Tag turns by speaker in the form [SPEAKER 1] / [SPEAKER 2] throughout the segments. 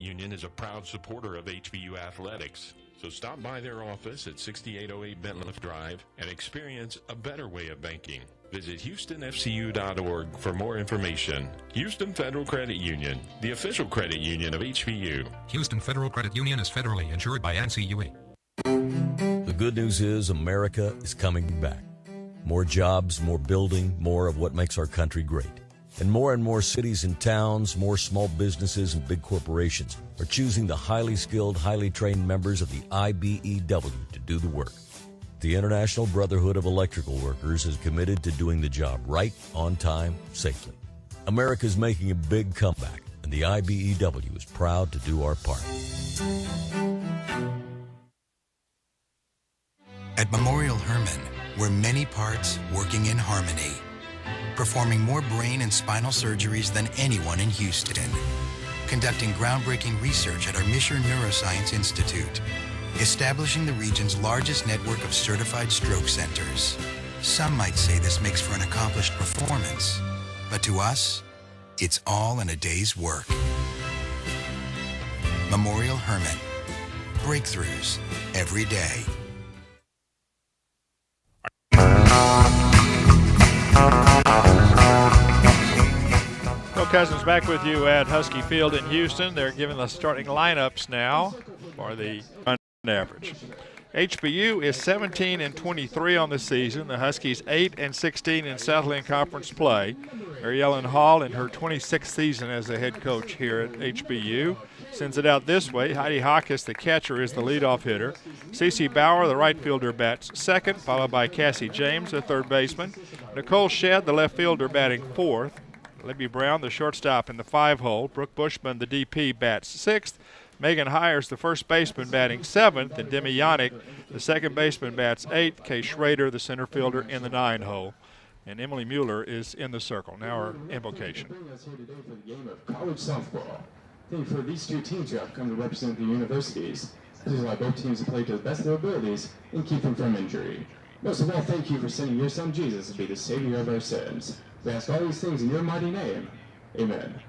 [SPEAKER 1] Union is a proud supporter of HBU athletics. So stop by their office at 6808 Bentliff Drive and experience a better way of banking. Visit HoustonFCU.org for more information. Houston Federal Credit Union, the official credit union of HBU.
[SPEAKER 2] Houston Federal Credit Union is federally insured by NCUA.
[SPEAKER 3] The good news is America is coming back. More jobs, more building, more of what makes our country great. And more cities and towns, more small businesses and big corporations are choosing the highly skilled, highly trained members of the IBEW to do the work. The International Brotherhood of Electrical Workers is committed to doing the job right, on time, safely. America's making a big comeback, and the IBEW is proud to do our part.
[SPEAKER 4] At Memorial Hermann, we're many parts working in harmony, performing more brain and spinal surgeries than anyone in Houston, conducting groundbreaking research at our Misher Neuroscience Institute, establishing the region's largest network of certified stroke centers. Some might say this makes for an accomplished performance, but to us, it's all in a day's work. Memorial Hermann. Breakthroughs every day.
[SPEAKER 5] Bill Cousins back with you at Husky Field in Houston. They're giving the starting lineups now for the run average. HBU is 17-23 on the season. The Huskies 8-16 in Southland Conference play. Mary Ellen Hall in her 26th season as the head coach here at HBU. Sends it out this way. Heidi Hawkes, the catcher, is the leadoff hitter. Cece Bauer, the right fielder, bats second, followed by Cassie James, the third baseman. Nicole Shedd, the left fielder, batting fourth. Libby Brown, the shortstop, in the 5-hole. Brooke Bushman, the DP, bats sixth. Megan Hires, the first baseman, batting seventh. And Demi Yannick, the second baseman, bats eighth. Kay Schrader, the center fielder, in the 9-hole. And Emily Mueller is in the circle. Now our invocation.
[SPEAKER 6] College softball. For these two teams who have come to represent the universities, this is why both teams have played to the best of their abilities and keep them from injury. Most of all, thank you for sending your son Jesus to be the Savior of our sins. We ask all these things in your mighty name. Amen.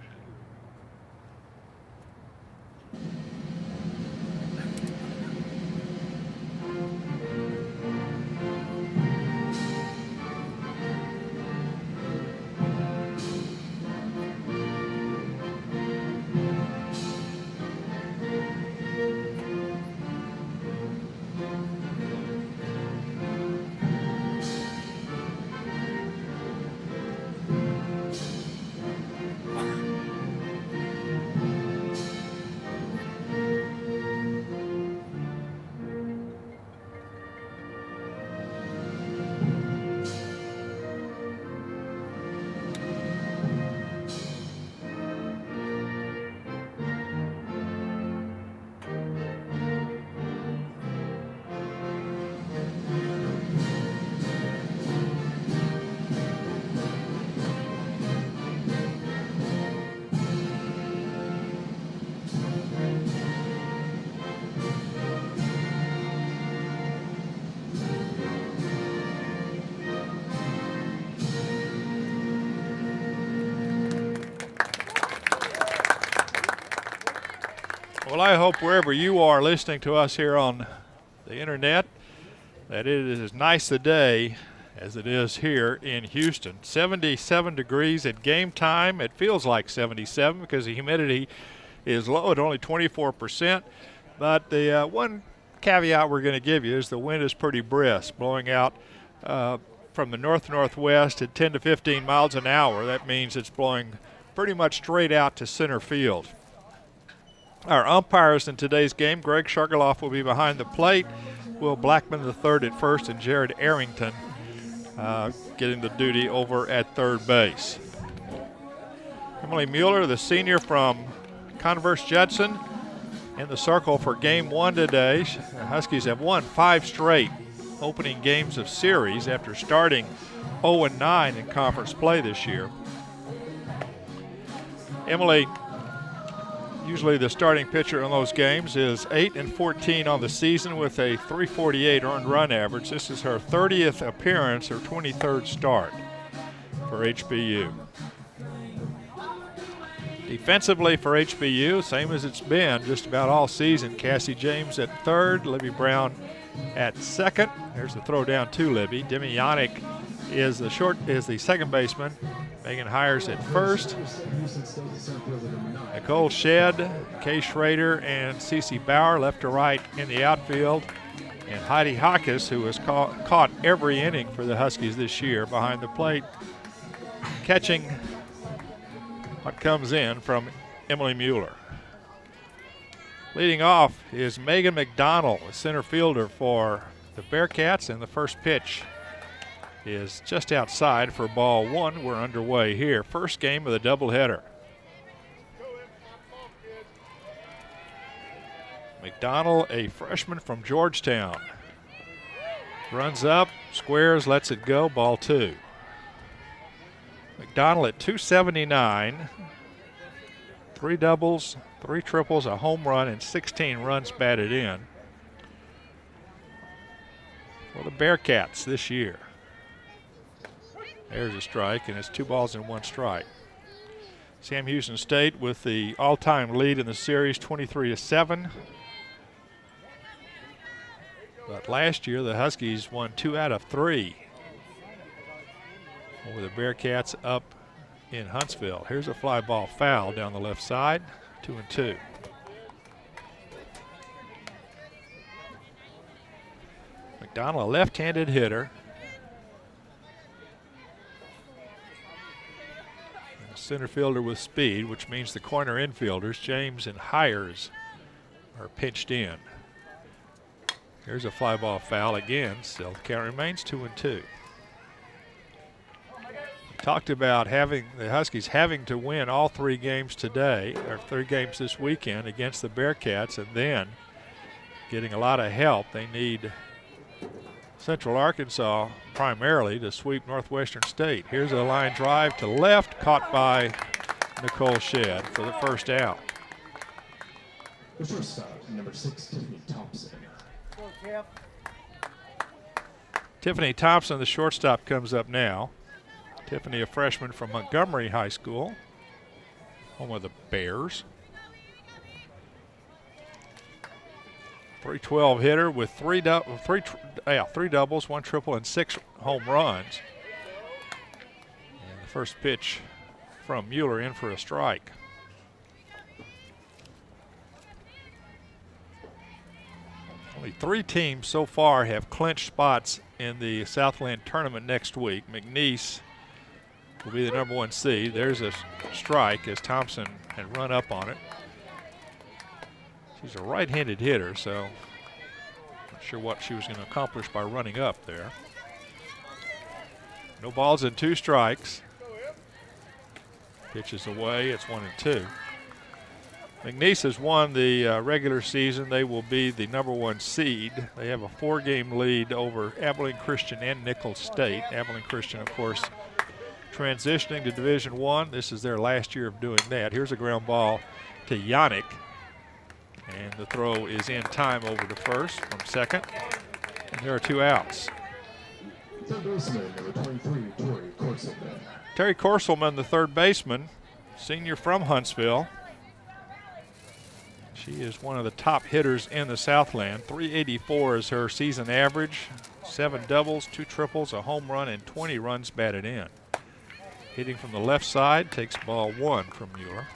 [SPEAKER 5] Well, I hope wherever you are listening to us here on the internet that it is as nice a day as it is here in Houston. 77 degrees at game time. It feels like 77 because the humidity is low at only 24%. But the one caveat we're going to give you is the wind is pretty brisk, blowing out from the north-northwest at 10 to 15 miles an hour. That means it's blowing pretty much straight out to center field. Our umpires in today's game, Greg Shargaloff will be behind the plate. Will Blackman III at first and Jared Arrington getting the duty over at third base. Emily Mueller, the senior from Converse Judson, in the circle for game one today. The Huskies have won 5 straight opening games of series after starting 0-9 in conference play this year. Emily, usually the starting pitcher in those games, is 8-14 on the season with a .348 earned run average. This is her 30th appearance, her 23rd start for HBU. Defensively for HBU, same as it's been just about all season. Cassie James at third, Libby Brown at second. There's the throw down to Libby. Demi Yannick is the second baseman. Megan Hires at first. Nicole Shedd, Kay Schrader, and Cece Bauer left to right in the outfield. And Heidi Hawkes, who has caught every inning for the Huskies this year behind the plate, catching what comes in from Emily Mueller. Leading off is Megan McDonald, a center fielder for the Bearcats, and the first pitch is just outside for ball one. We're underway here. First game of the doubleheader. McDonald, a freshman from Georgetown. Runs up, squares, lets it go, ball two. McDonald at 279. 3 doubles, 3 triples, a home run, and 16 runs batted in for the Bearcats this year. There's a strike, and it's 2 balls and 1 strike. Sam Houston State with the all-time lead in the series, 23-7. But last year, the Huskies won 2 out of 3 over the Bearcats up in Huntsville. Here's a fly ball foul down the left side, 2-2. McDonald, a left-handed hitter. And a center fielder with speed, which means the corner infielders, James and Hires, are pinched in. Here's a fly ball foul again. Still the count remains 2-2. Talked about the Huskies having to win all 3 games today, or 3 games this weekend against the Bearcats, and then getting a lot of help. They need Central Arkansas primarily to sweep Northwestern State. Here's a line drive to left, caught by Nicole Shedd for the first out.
[SPEAKER 6] The shortstop, number 6, Tiffany Thompson.
[SPEAKER 5] Tiffany Thompson, the shortstop, comes up now. Tiffany, a freshman from Montgomery High School, home of the Bears. 312 hitter with 3 doubles, 1 triple, and 6 home runs. And the first pitch from Mueller in for a strike. Only 3 teams so far have clinched spots in the Southland tournament next week. McNeese will be the number 1 seed. There's a strike as Thompson had run up on it. She's a right-handed hitter, so not sure what she was going to accomplish by running up there. No balls and 2 strikes. Pitches away, it's 1-2. McNeese has won the regular season. They will be the number 1 seed. They have a 4-game lead over Abilene Christian and Nichols State. Abilene Christian, of course, transitioning to Division I. This is their last year of doing that. Here's a ground ball to Yannick. And the throw is in time over to first from second. And there are 2 outs.
[SPEAKER 6] Third baseman, number 23, Tori Corselman.
[SPEAKER 5] Terry Corselman, the third baseman, senior from Huntsville. She is one of the top hitters in the Southland. 384 is her season average. 7 doubles, 2 triples, a home run, and 20 runs batted in. Hitting from the left side, takes ball 1 from Mueller.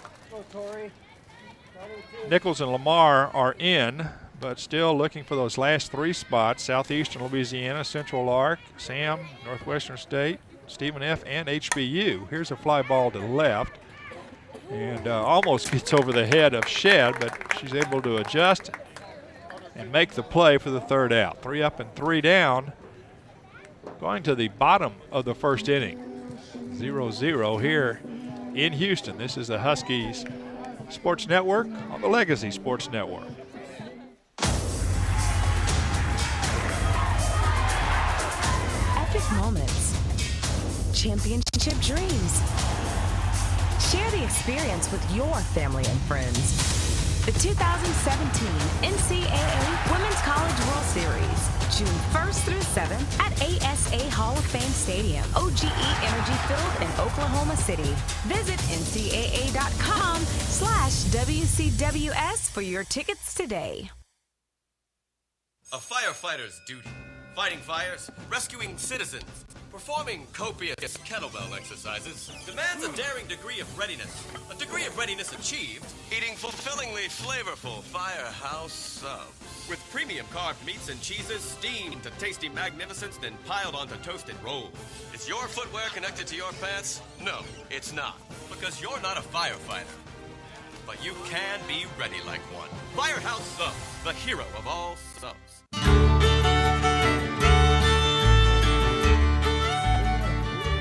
[SPEAKER 5] Nichols and Lamar are in, but still looking for those last 3 spots. Southeastern Louisiana, Central Ark, Sam, Northwestern State, Stephen F., and HBU. Here's a fly ball to left. And almost gets over the head of Shedd, but she's able to adjust and make the play for the third out. 3 up and 3 down. Going to the bottom of the first inning. 0-0 here in Houston. This is the Huskies Sports Network on the Legacy Sports Network.
[SPEAKER 7] Epic moments. Championship dreams. Share the experience with your family and friends. The 2017 NCAA Women's College World Series. June 1st through 7th at ASA Hall of Fame Stadium, OGE Energy Field in Oklahoma City. Visit ncaa.com/WCWS for your tickets today.
[SPEAKER 8] A firefighter's duty. Fighting fires, rescuing citizens, performing copious kettlebell exercises demands a daring degree of readiness. A degree of readiness achieved eating fulfillingly flavorful Firehouse subs. With premium carved meats and cheeses steamed to tasty magnificence, then piled onto toasted rolls. Is your footwear connected to your pants? No, it's not. Because you're not a firefighter. But you can be ready like one. Firehouse Subs, the hero of all subs.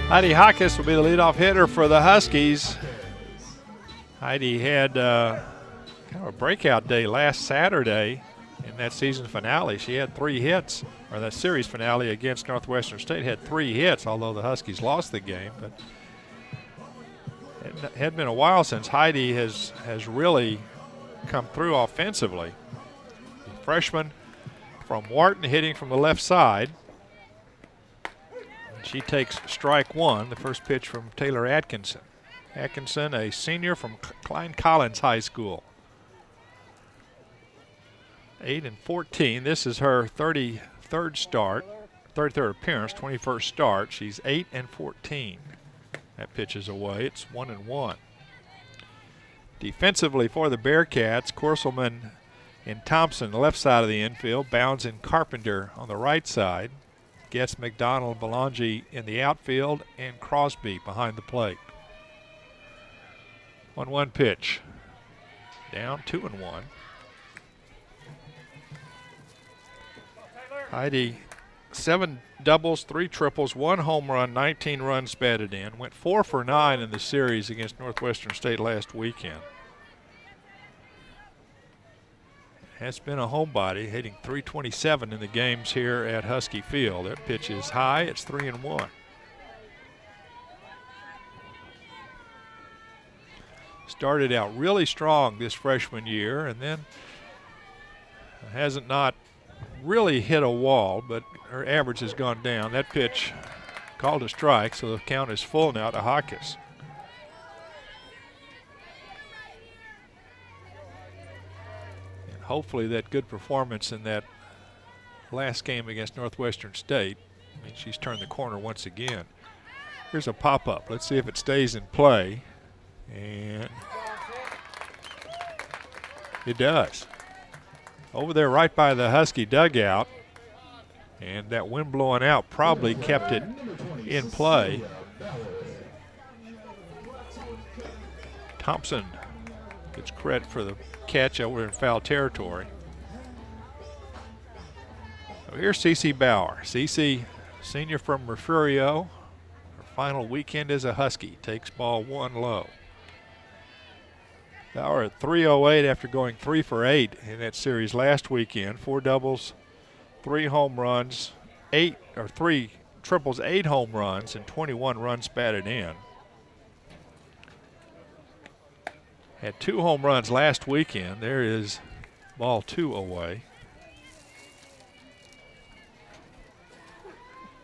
[SPEAKER 5] Heidi Hawkins will be the leadoff hitter for the Huskies. Heidi had kind of a breakout day last Saturday in that season finale. She had 3 hits, or that series finale against Northwestern State had 3 hits, although the Huskies lost the game. But it had been a while since Heidi has really come through offensively. The freshman from Wharton hitting from the left side. She takes strike 1, the first pitch from Taylor Atkinson. Atkinson, a senior from Klein Collins High School. 8-14. This is her 33rd appearance, 21st start. She's 8-14. That pitch is away. It's 1-1. Defensively for the Bearcats, Corselman and Thompson, the left side of the infield. Bounds and Carpenter on the right side. Gets McDonald, Belangi in the outfield, and Crosby behind the plate. 1-1 pitch. Down 2-1. Heidi, 7 doubles, 3 triples, 1 home run, 19 runs batted in. Went 4 for 9 in the series against Northwestern State last weekend. Has been a homebody, hitting .327 in the games here at Husky Field. That pitch is high. It's 3-1. Started out really strong this freshman year, and then hasn't not really hit a wall, but her average has gone down. That pitch called a strike, so the count is full now to Hawkins. Hopefully that good performance in that last game against Northwestern State means she's turned the corner once again. Here's a pop-up. Let's see if it stays in play. And it does. Over there right by the Husky dugout. And that wind blowing out probably kept it in play. Thompson gets credit for the catch over in foul territory. So here's Cece Bauer. Cece, senior from Refugio. Her final weekend as a Husky. Takes ball 1 low. Bauer at .308 after going 3 for 8 in that series last weekend. 4 doubles, 3 home runs, 3 triples, 8 home runs, and 21 runs batted in. Had 2 home runs last weekend. There is ball 2 away.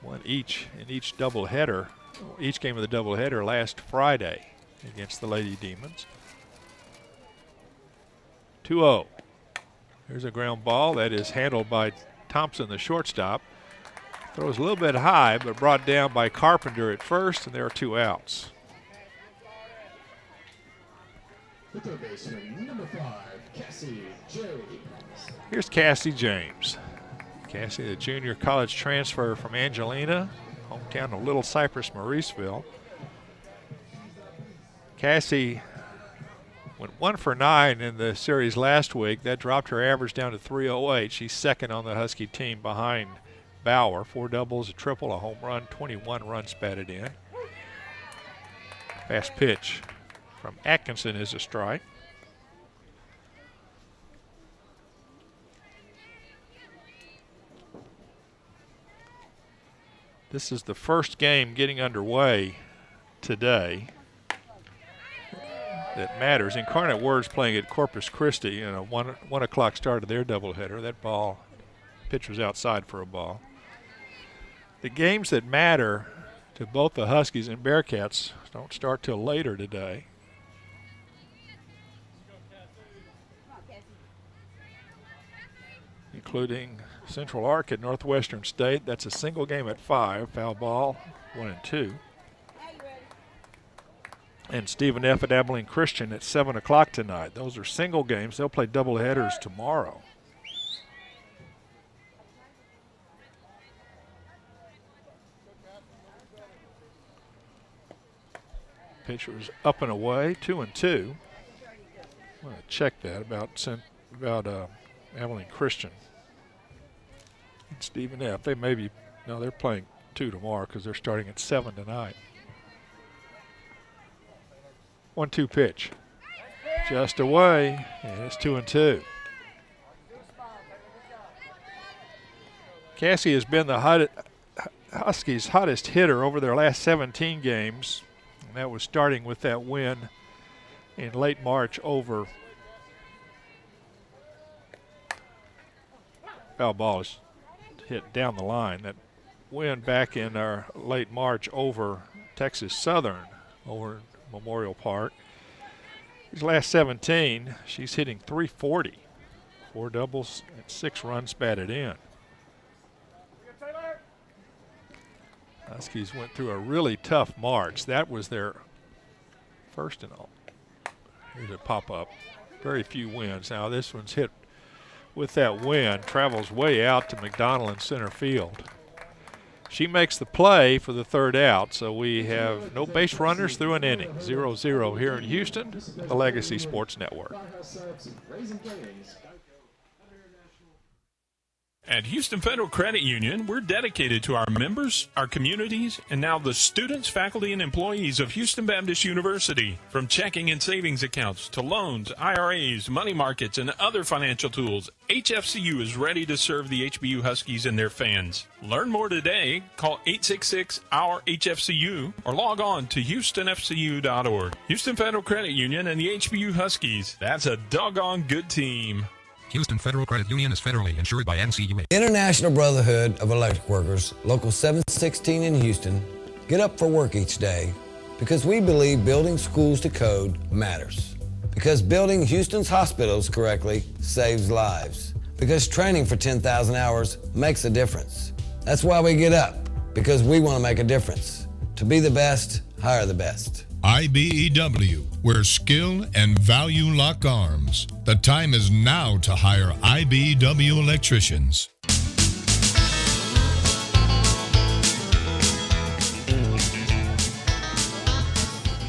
[SPEAKER 5] 1 each in each doubleheader, each game of the doubleheader last Friday against the Lady Demons. 2-0. Here's a ground ball that is handled by Thompson, the shortstop. Throws a little bit high, but brought down by Carpenter at first, and there are 2 outs.
[SPEAKER 6] The third baseman, number 5, Cassie James.
[SPEAKER 5] Here's Cassie James. Cassie, the junior college transfer from Angelina, hometown of Little Cypress, Mauriceville. Cassie went 1 for 9 in the series last week. That dropped her average down to .308. She's second on the Husky team behind Bauer. 4 doubles, a triple, a home run, 21 runs batted in. Fast pitch from Atkinson is a strike. This is the first game getting underway today that matters. Incarnate Word's playing at Corpus Christi in a 1 o'clock start of their doubleheader. That ball Pitch was outside for a ball. The games that matter to both the Huskies and Bearcats don't start till later today. Including Central Arc at Northwestern State. That's a single game at 5. Foul ball, 1 and 2. And Stephen F. at Abilene Christian at 7 o'clock tonight. Those are single games. They'll play double headers tomorrow. Pitcher was up and away, 2 and 2. I'm going to check that about Abilene Christian. And Stephen F. They may be, no, they're playing 2 tomorrow because they're starting at 7 tonight. 1-2 pitch. Just away, and it's 2 and 2. Cassie has been the Huskies' hottest hitter over their last 17 games. And that was starting with that win in late March over. Foul ball is hit down the line. That win back in our late March over Texas Southern over Memorial Park. These last 17, she's hitting .340. 4 doubles and 6 runs batted in. Huskies went through a really tough March. That was their first and all. Here's a pop-up. Very few wins. Now this one's hit with that win. Travels way out to McDonald in center field. She makes the play for the 3rd out, so we have no base runners through an inning. 0-0 here in Houston, the Legacy Sports Network.
[SPEAKER 1] At Houston Federal Credit Union, we're dedicated to our members, our communities, and now the students, faculty, and employees of Houston Baptist University. From checking and savings accounts to loans, IRAs, money markets, and other financial tools, HFCU is ready to serve the HBU Huskies and their fans. Learn more today. Call 866-OUR-HFCU or log on to HoustonFCU.org. Houston Federal Credit Union and the HBU Huskies. That's a doggone good team.
[SPEAKER 2] Houston Federal Credit Union is federally insured by NCUA.
[SPEAKER 9] International Brotherhood of Electric Workers, Local 716 in Houston, get up for work each day because we believe building schools to code matters. Because building Houston's hospitals correctly saves lives. Because training for 10,000 hours makes a difference. That's why we get up, because we want to make a difference. To be the best, hire the best.
[SPEAKER 10] IBEW, where skill and value lock arms. The time is now to hire IBEW electricians.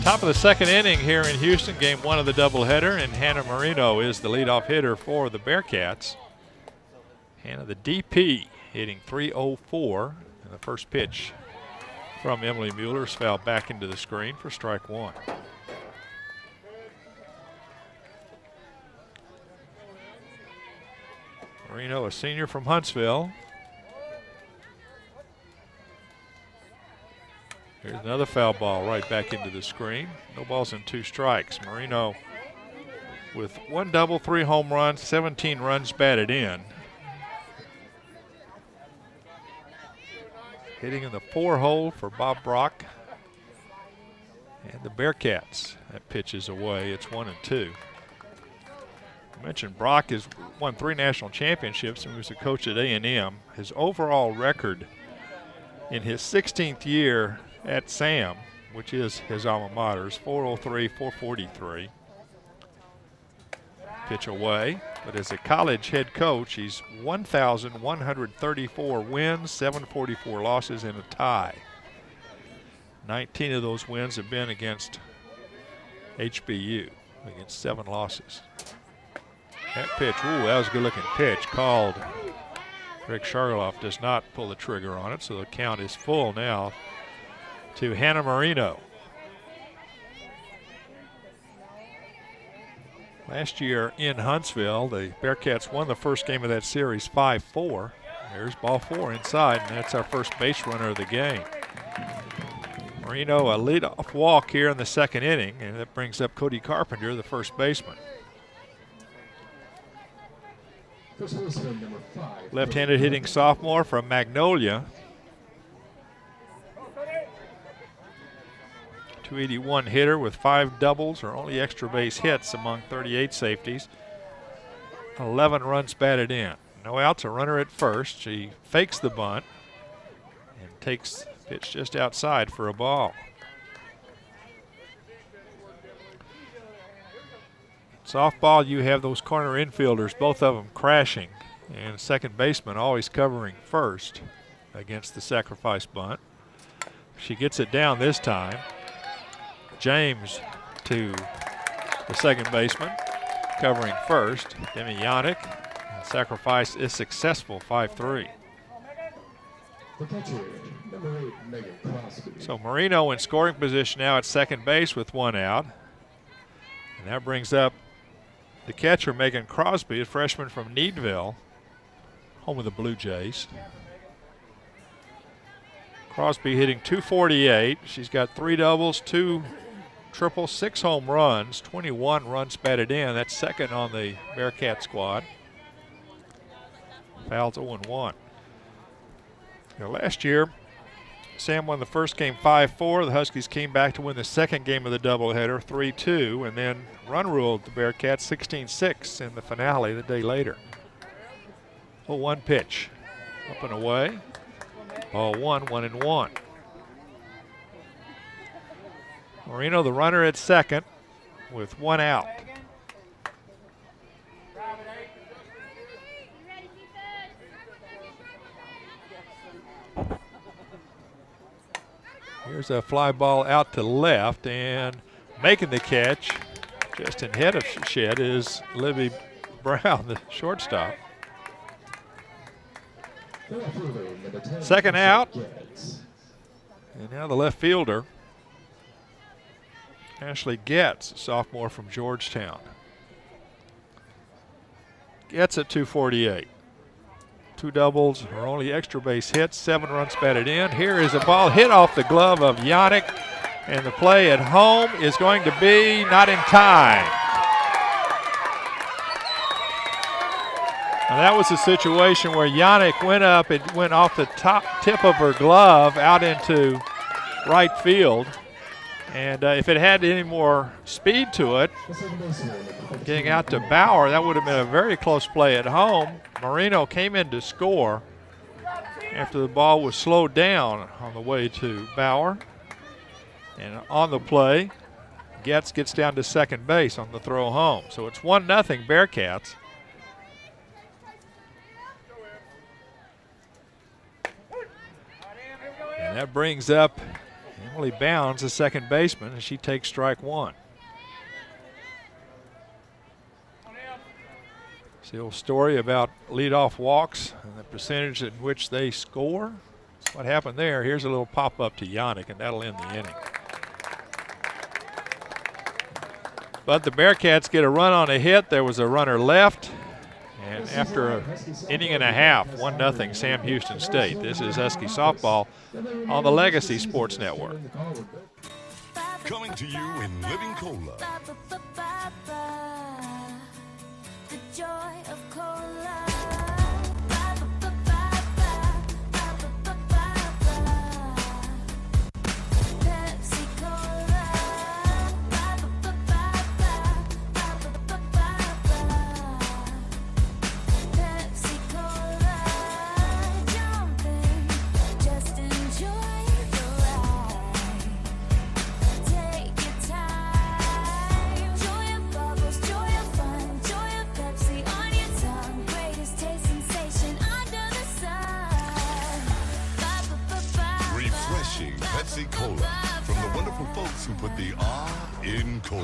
[SPEAKER 5] Top of the 2nd inning here in Houston, game 1 of the doubleheader, and Hannah Marino is the leadoff hitter for the Bearcats. Hannah, the DP, hitting .304, and the first pitch from Emily Mueller's foul back into the screen for strike 1. Marino, a senior from Huntsville. Here's another foul ball right back into the screen. No balls and 2 strikes. Marino with 1 double, 3 home runs, 17 runs batted in. Hitting in the 4 hole for Bob Brock. And the Bearcats, that pitch is away. It's 1 and 2. I mentioned Brock has won 3 national championships and was a coach at A&M. His overall record in his 16th year at Sam, which is his alma mater, is .403, .443. Pitch away, but as a college head coach, he's 1,134 wins, 744 losses, and a tie. 19 of those wins have been against HBU, against 7 losses. That pitch, ooh, that was a good-looking pitch, called. Rick Shargoloff does not pull the trigger on it, so the count is full now to Hannah Marino. Last year in Huntsville, the Bearcats won the first game of that series 5-4. There's ball 4 inside, and that's our first base runner of the game. Marino, a leadoff walk here in the 2nd inning, and that brings up Cody Carpenter, the first baseman.
[SPEAKER 6] First baseman, number 5.
[SPEAKER 5] Left-handed hitting sophomore from Magnolia. 281 hitter with 5 doubles or only extra base hits among 38 safeties. 11 runs batted in. No outs, a runner at first. She fakes the bunt and takes pitch just outside for a ball. Softball, you have those corner infielders, both of them crashing, and second baseman always covering first against the sacrifice bunt. She gets it down this time. James to the second baseman, covering first. Demi Yannick. Sacrifice is successful, 5-3.
[SPEAKER 6] The catcher, number 8, Megan Crosby.
[SPEAKER 5] So Marino in scoring position now at second base with 1 out. And that brings up the catcher, Megan Crosby, a freshman from Needville, home of the Blue Jays. Crosby hitting .248. She's got 3 doubles, 2 triples, 6 home runs, 21 runs batted in. That's second on the Bearcat squad. Fouls 0-1. Now, last year, Sam won the first game 5-4. The Huskies came back to win the second game of the doubleheader 3-2, and then run ruled the Bearcats 16-6 in the finale the day later. 0-1 pitch. Up and away. Ball 1, 1-1. Marino, the runner at second, with 1 out. Here's a fly ball out to left, and making the catch just ahead of Shed is Libby Brown, the shortstop. Second out. And now the left fielder, Ashley Getz, a sophomore from Georgetown. Getz at .248. 2 doubles, her only extra base hit, 7 runs batted in. Here is a ball hit off the glove of Yannick, and the play at home is going to be not in time. Now that was a situation where Yannick went up, it went off the top tip of her glove out into right field. And if it had any more speed to it, getting out to Bauer, that would have been a very close play at home. Marino came in to score after the ball was slowed down on the way to Bauer. And on the play, Getz gets down to second base on the throw home. So it's 1-0 Bearcats. And that brings up Emily Bounds, the second baseman, and she takes strike 1. It's the old story about leadoff walks and the percentage in which they score. That's what happened there. Here's a little pop-up to Yannick, and that'll end the inning. But the Bearcats get a run on a hit. There was a runner left. And after an inning and a half, 1-0 Sam Houston State. This is Husky Softball on the Legacy Sports Network.
[SPEAKER 11] Coming to you in Living Cola.
[SPEAKER 12] The joy of cola. Pepsi Cola. Pepsi Cola. Jump in, just enjoy the ride. Take your time. Joy of bubbles, joy of fun, joy of Pepsi on your tongue. Greatest taste sensation under the sun.
[SPEAKER 11] Refreshing Pepsi Cola from the wonderful folks who put the R in cola.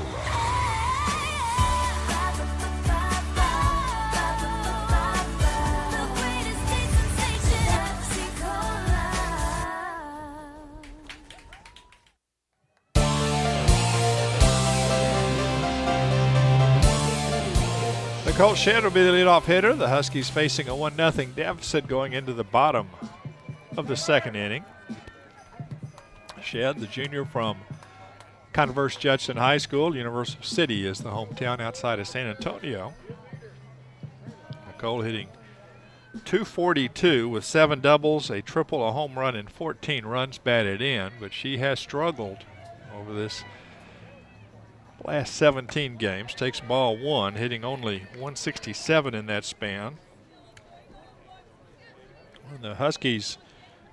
[SPEAKER 5] Colt Shedd will be the leadoff hitter. The Huskies facing a 1-0 deficit going into the bottom of the second inning. Shedd, the junior from Converse Judson High School. Universal City is the hometown outside of San Antonio. Nicole hitting .242 with 7 doubles, a triple, a home run, and 14 runs batted in, but she has struggled over this last 17 games. Takes ball 1, hitting only 167 in that span. When the Huskies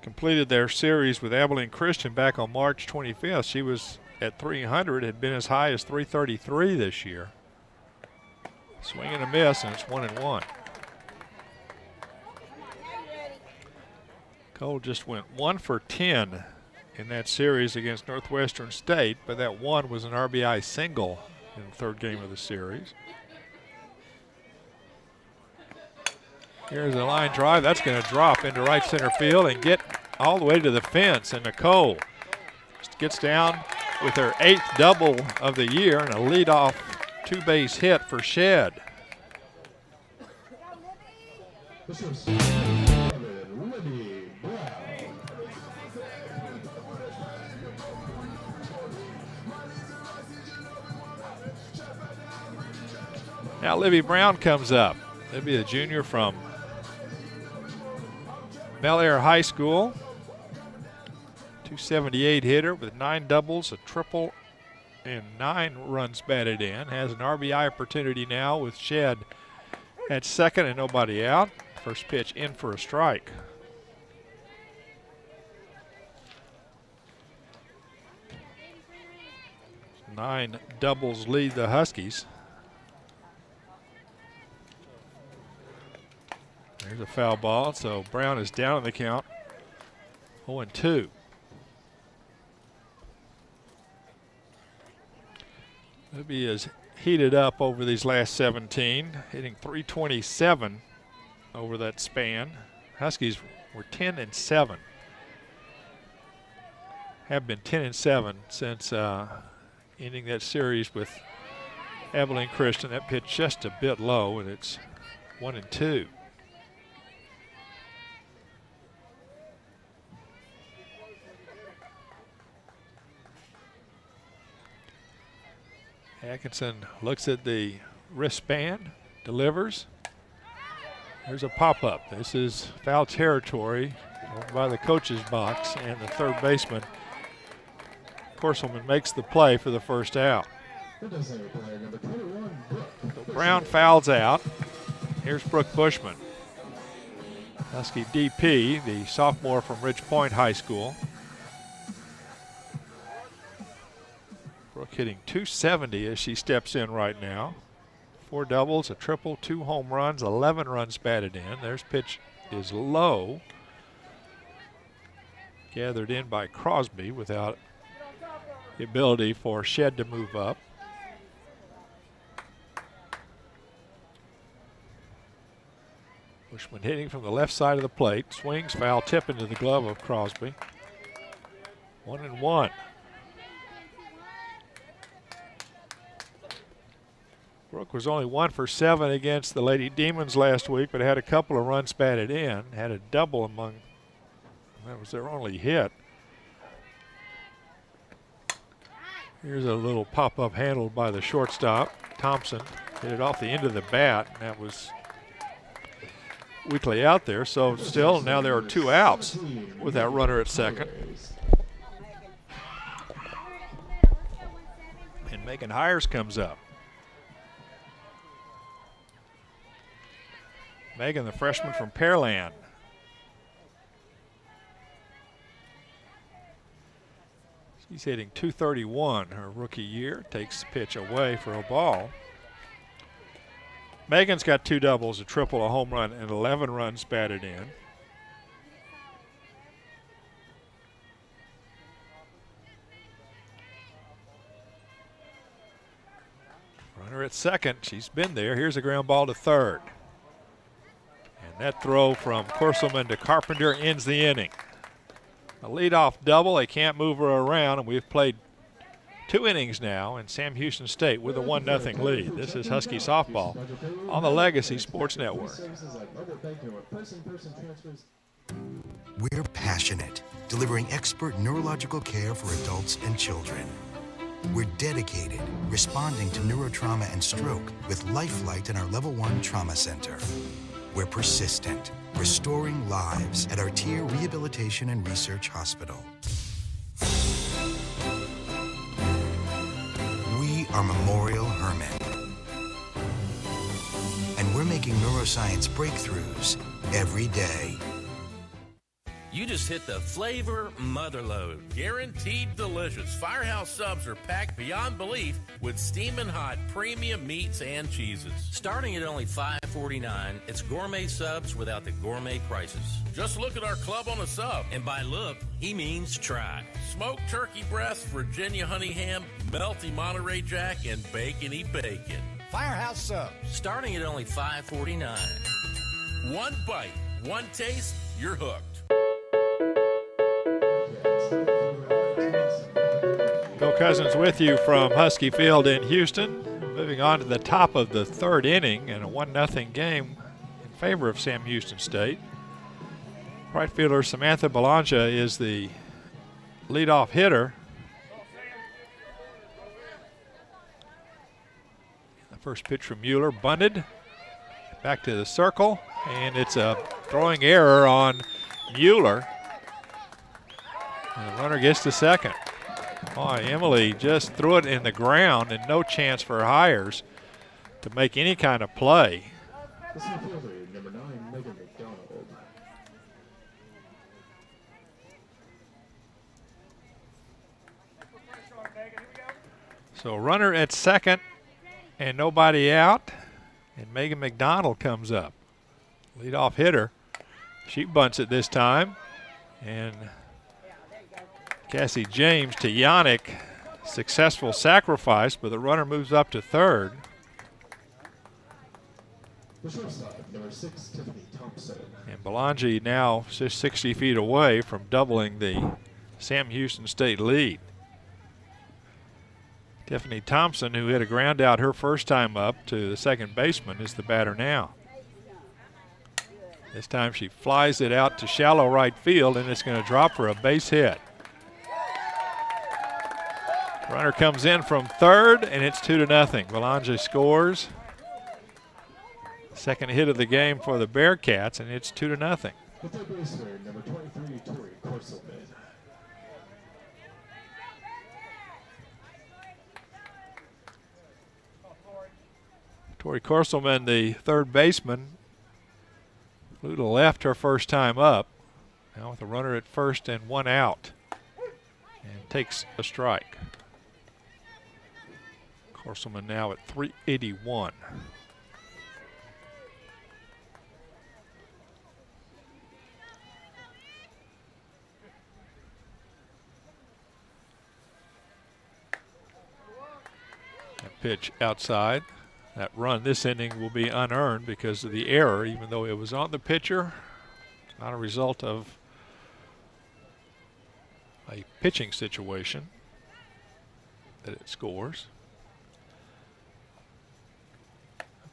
[SPEAKER 5] completed their series with Abilene Christian back on March 25th, she was at 300, had been as high as 333 this year. Swing and a miss, and it's 1-1. Cole just went 1 for 10 in that series against Northwestern State, but that one was an RBI single in the third game of the series. Here's a line drive. That's going to drop into right center field and get all the way to the fence. And Nicole gets down with her 8th double of the year and a leadoff 2-base hit for Shed. Now Libby Brown comes up. Libby, a junior from Bel Air High School. 278 hitter with 9 doubles, a triple, and 9 runs batted in. Has an RBI opportunity now with Shed at second and nobody out. First pitch in for a strike. Nine doubles lead the Huskies. There's a foul ball, so Brown is down on the count. 0-2. Libby is heated up over these last 17, hitting .327 over that span. Huskies were 10-7. Have been 10-7 since ending that series with Abilene Christian. That pitch just a bit low, and it's 1-2. Atkinson looks at the wristband, delivers. There's a pop-up. This is foul territory over by the coach's box, and the third baseman, Corselman, makes the play for the first out. Brown fouls out. Here's Brooke Bushman. Husky DP, the sophomore from Ridge Point High School. Brooke hitting .270 as she steps in right now. 4 doubles, a triple, 2 home runs, 11 runs batted in. There's pitch is low. Gathered in by Crosby without the ability for Shed to move up. Bushman hitting from the left side of the plate. Swings, foul tip into the glove of Crosby. 1-1. Brooke was only 1 for 7 against the Lady Demons last week, but had a couple of runs batted in. Had a double among, that was their only hit. Here's a little pop-up handled by the shortstop. Thompson hit it off the end of the bat, and that was weakly out there. So still, now there are 2 outs with that runner at second. And Megan Hires comes up. Megan, the freshman from Pearland. She's hitting .231 her rookie year. Takes the pitch away for a ball. Megan's got 2 doubles, a triple, a home run, and 11 runs batted in. Runner at second. She's been there. Here's a ground ball to third. And that throw from Corselman to Carpenter ends the inning. A leadoff double. They can't move her around, and we've played 2 innings now in Sam Houston State with a 1-0 lead. This is Husky softball on the Legacy Sports Network.
[SPEAKER 4] We're passionate, delivering expert neurological care for adults and children. We're dedicated, responding to neurotrauma and stroke with Lifeline in our Level 1 Trauma Center. we're persistent, restoring lives at Artier Rehabilitation and Research Hospital. We are Memorial Hermann. And we're making neuroscience breakthroughs every day.
[SPEAKER 13] You just hit the flavor motherload. Guaranteed delicious. Firehouse subs are packed beyond belief with steaming hot premium meats and cheeses. Starting at only $5.49, it's gourmet subs without the gourmet prices. Just look at our club on a sub. And by look, he means try. Smoked turkey breast, Virginia honey ham, melty Monterey Jack, and bacony bacon.
[SPEAKER 14] Firehouse subs. Starting at only $5.49.
[SPEAKER 13] One bite, one taste, you're hooked.
[SPEAKER 5] Bill Cousins with you from Husky Field in Houston. Moving on to the top of the third inning and a 1-0 game in favor of Sam Houston State. Right fielder Samantha Belongia is the leadoff hitter. The first pitch from Mueller, bunted. Back to the circle, and it's a throwing error on Mueller. And the runner gets to second. Boy, Emily just threw it in the ground and no chance for Hires to make any kind of play.
[SPEAKER 6] This is fielder, number 9, Megan McDonald.
[SPEAKER 5] So runner at second and nobody out, and Megan McDonald comes up. Leadoff hitter. She bunts it this time, and Cassie James to Yannick, successful sacrifice, but the runner moves up to third.
[SPEAKER 6] The shortstop, number 6, Tiffany Thompson.
[SPEAKER 5] And Belangi now just 60 feet away from doubling the Sam Houston State lead. Tiffany Thompson, who hit a ground out her first time up to the second baseman, is the batter now. This time she flies it out to shallow right field, and it's going to drop for a base hit. Runner comes in from third, and it's 2-0. Belangi scores. Second hit of the game for the Bearcats, and it's 2-0.
[SPEAKER 6] The third baseman, number 23, Tori Corselman.
[SPEAKER 5] Tori Corselman, the third baseman, flew to left her first time up. Now with a runner at first and one out, and takes a strike. Corselman now at 381. That pitch outside. That run this inning will be unearned because of the error, even though it was on the pitcher. It's not a result of a pitching situation that it scores.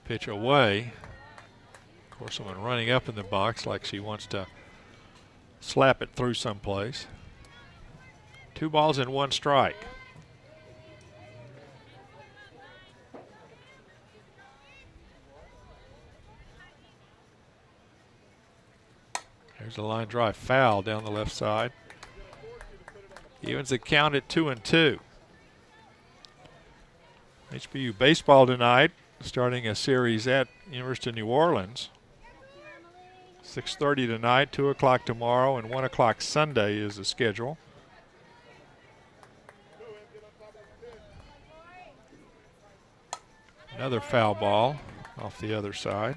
[SPEAKER 5] Pitch away. Of course, someone running up in the box like she wants to slap it through someplace. 2 balls and 1 strike. There's a line drive foul down the left side. Evens the count at 2-2. HBU baseball tonight, starting a series at University of New Orleans. 6:30 tonight, 2 o'clock tomorrow, and 1 o'clock Sunday is the schedule. Another foul ball off the other side.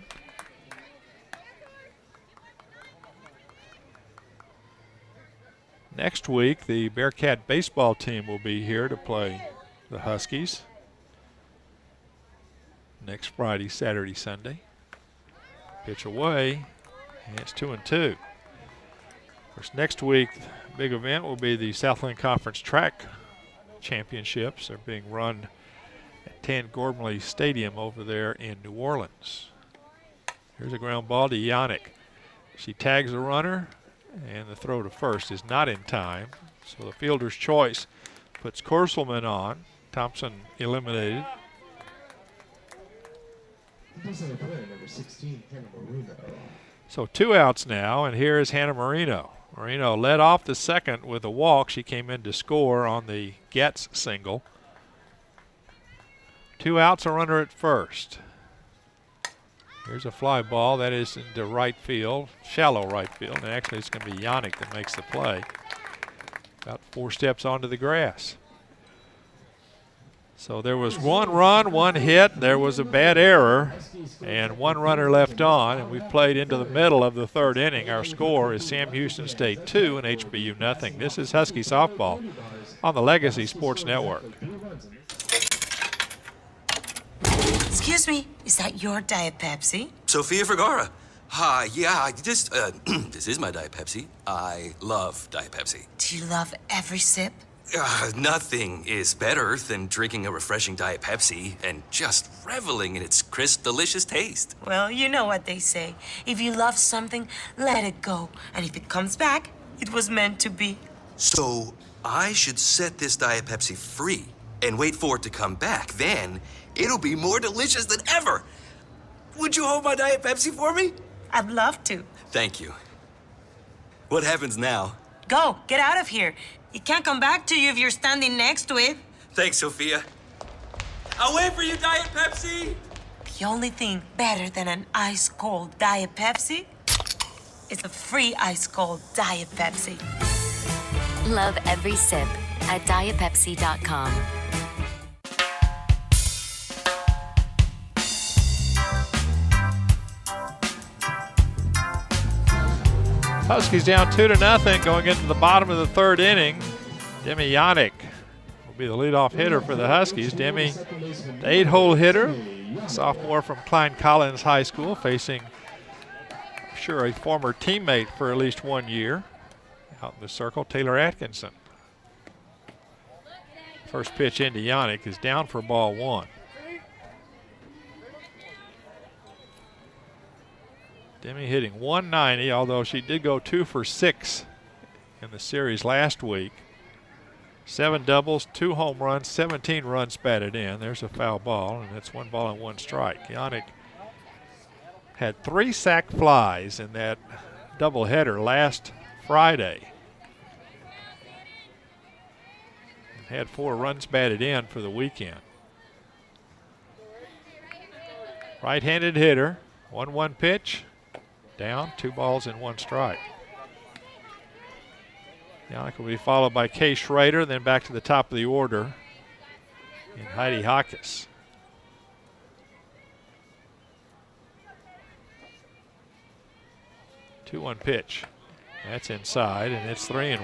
[SPEAKER 5] Next week, the Bearcat baseball team will be here to play the Huskies. Next Friday, Saturday, Sunday. Pitch away, and it's 2-2. Of course, next week, the big event will be the Southland Conference Track Championships. They're being run at Tan Gormley Stadium over there in New Orleans. Here's a ground ball to Yannick. She tags the runner, and the throw to first is not in time. So the fielder's choice puts Corselman on. Thompson eliminated.
[SPEAKER 6] Decently playing number 16, Hannah Marino.
[SPEAKER 5] So 2 outs now, and here is Hannah Marino. Marino led off the second with a walk. She came in to score on the Getz single. 2 outs, a runner at first. Here's a fly ball that is into right field, shallow right field, and actually it's going to be Yannick that makes the play. About 4 steps onto the grass. So there was 1 run, 1 hit, there was a bad error, and 1 runner left on, and we've played into the middle of the 3rd inning. Our score is Sam Houston State 2 and HBU nothing. This is Husky softball on the Legacy Sports Network.
[SPEAKER 15] Excuse me, is that your Diet Pepsi?
[SPEAKER 16] Sophia Vergara. Yeah, this is my Diet Pepsi. I love Diet Pepsi.
[SPEAKER 15] Do you love every sip?
[SPEAKER 16] Nothing is better than drinking a refreshing Diet Pepsi and just reveling in its crisp, delicious taste.
[SPEAKER 15] Well, you know what they say. If you love something, let it go. And if it comes back, it was meant to be.
[SPEAKER 16] So I should set this Diet Pepsi free and wait for it to come back. Then it'll be more delicious than ever. Would you hold my Diet Pepsi for me?
[SPEAKER 15] I'd love to.
[SPEAKER 16] Thank you. What happens now?
[SPEAKER 15] Go, get out of here. It can't come back to you if you're standing next to it.
[SPEAKER 16] Thanks, Sophia. I'll wait for you, Diet Pepsi.
[SPEAKER 15] The only thing better than an ice-cold Diet Pepsi is a free ice-cold Diet Pepsi.
[SPEAKER 7] Love every sip at dietpepsi.com.
[SPEAKER 5] Huskies down 2-0 going into the bottom of the 3rd inning. Demi Yannick will be the leadoff hitter for the Huskies. Demi, the 8-hole hitter, sophomore from Klein Collins High School, facing, I'm sure, a former teammate for at least 1 year. Out in the circle, Taylor Atkinson. First pitch into Yannick is down for ball 1. Demi hitting 190, although she did go 2 for 6 in the series last week. 7 doubles, 2 home runs, 17 runs batted in. There's a foul ball, and that's 1 ball and 1 strike. Yannick had 3 sac flies in that doubleheader last Friday. And had 4 runs batted in for the weekend. Right-handed hitter, 1-1 pitch. Down, 2 balls and 1 strike. Yannick will be followed by Kay Schrader, then back to the top of the order in Heidi Hawkes. 2-1 pitch. That's inside, and it's 3-1.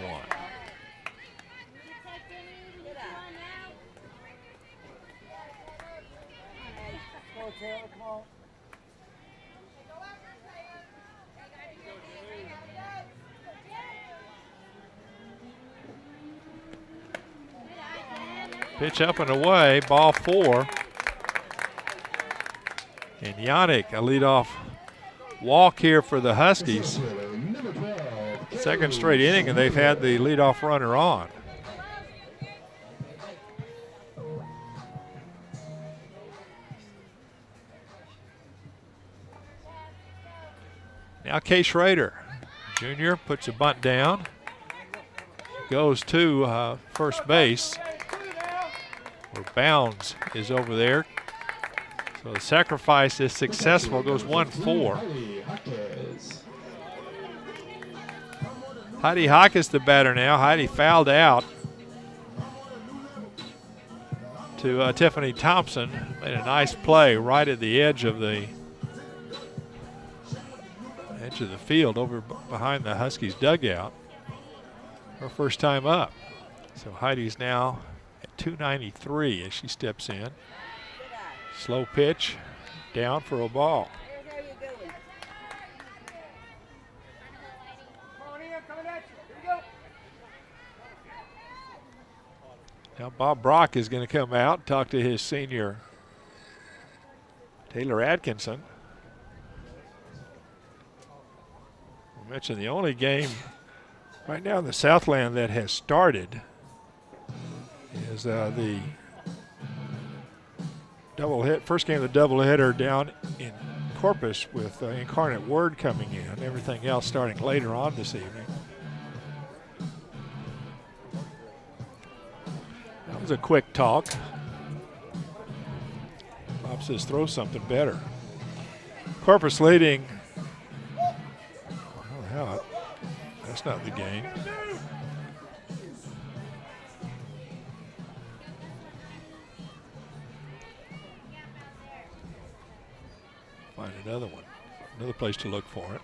[SPEAKER 5] Pitch up and away, ball 4. And Yannick, a leadoff walk here for the Huskies. Second straight inning, and they've had the leadoff runner on. Now Kay Schrader, junior, puts a bunt down. Goes to first base, where Bounds is over there. So the sacrifice is successful, goes 1-4. Heidi Hawkes the batter now. Heidi fouled out to Tiffany Thompson. Made a nice play right at the edge of the field over behind the Huskies dugout. Her first time up. So Heidi's now at 293 as she steps in. Slow pitch, down for a ball. Now Bob Brock is going to come out and talk to his senior Taylor Atkinson. I mentioned the only game right now in the Southland that has started is the first game of the doubleheader down in Corpus with Incarnate Word coming in. Everything else starting later on this evening. That was a quick talk. Bob says throw something better. Corpus leading. Oh, hell, that's not the game. Find another one. Another place to look for it.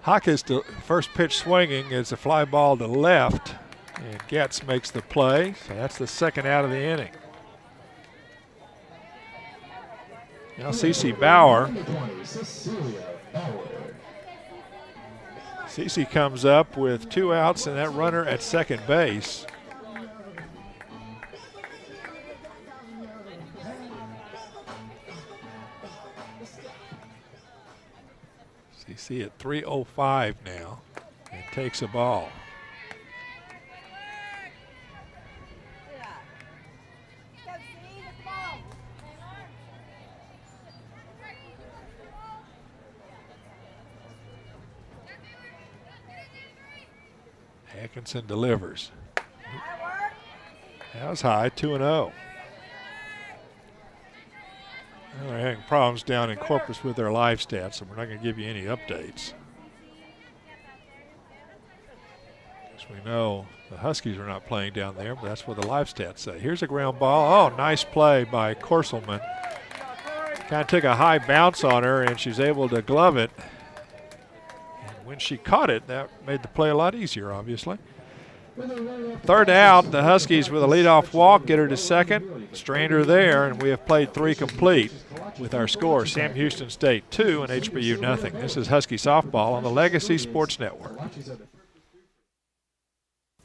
[SPEAKER 5] Hawkins, to first pitch swinging, is a fly ball to left, and Getz makes the play. So that's the second out of the inning. Now CeCe Bauer. CeCe comes up with 2 outs and that runner at second base. CeCe at 3:05 now and takes a ball. Atkinson delivers. That was high, 2-0. Well, they're having problems down in Corpus with their live stats, so we're not going to give you any updates. As we know, the Huskies are not playing down there, but that's what the live stats say. Here's a ground ball. Oh, nice play by Korselman. Kind of took a high bounce on her, and she's able to glove it. And when she caught it, that made the play a lot easier, obviously. Third out, the Huskies with a leadoff walk get her to second. Strander there, and we have played 3 complete with our score, Sam Houston State 2 and HBU nothing. This is Husky Softball on the Legacy Sports Network.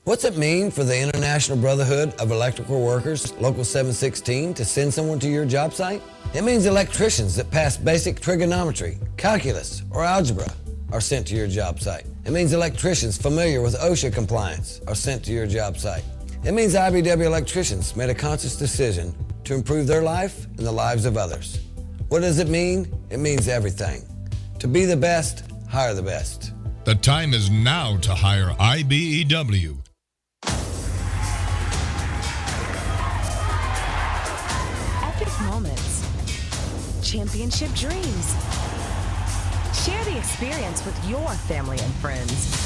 [SPEAKER 9] What's it mean for the International Brotherhood of Electrical Workers, Local 716, to send someone to your job site? It means electricians that pass basic trigonometry, calculus, or algebra are sent to your job site. It means electricians familiar with OSHA compliance are sent to your job site. It means IBW electricians made a conscious decision to improve their life and the lives of others. What does it mean? It means everything. To be the best, hire the best.
[SPEAKER 10] The time is now to hire IBEW.
[SPEAKER 7] Epic moments. Championship dreams. Share the experience with your family and friends.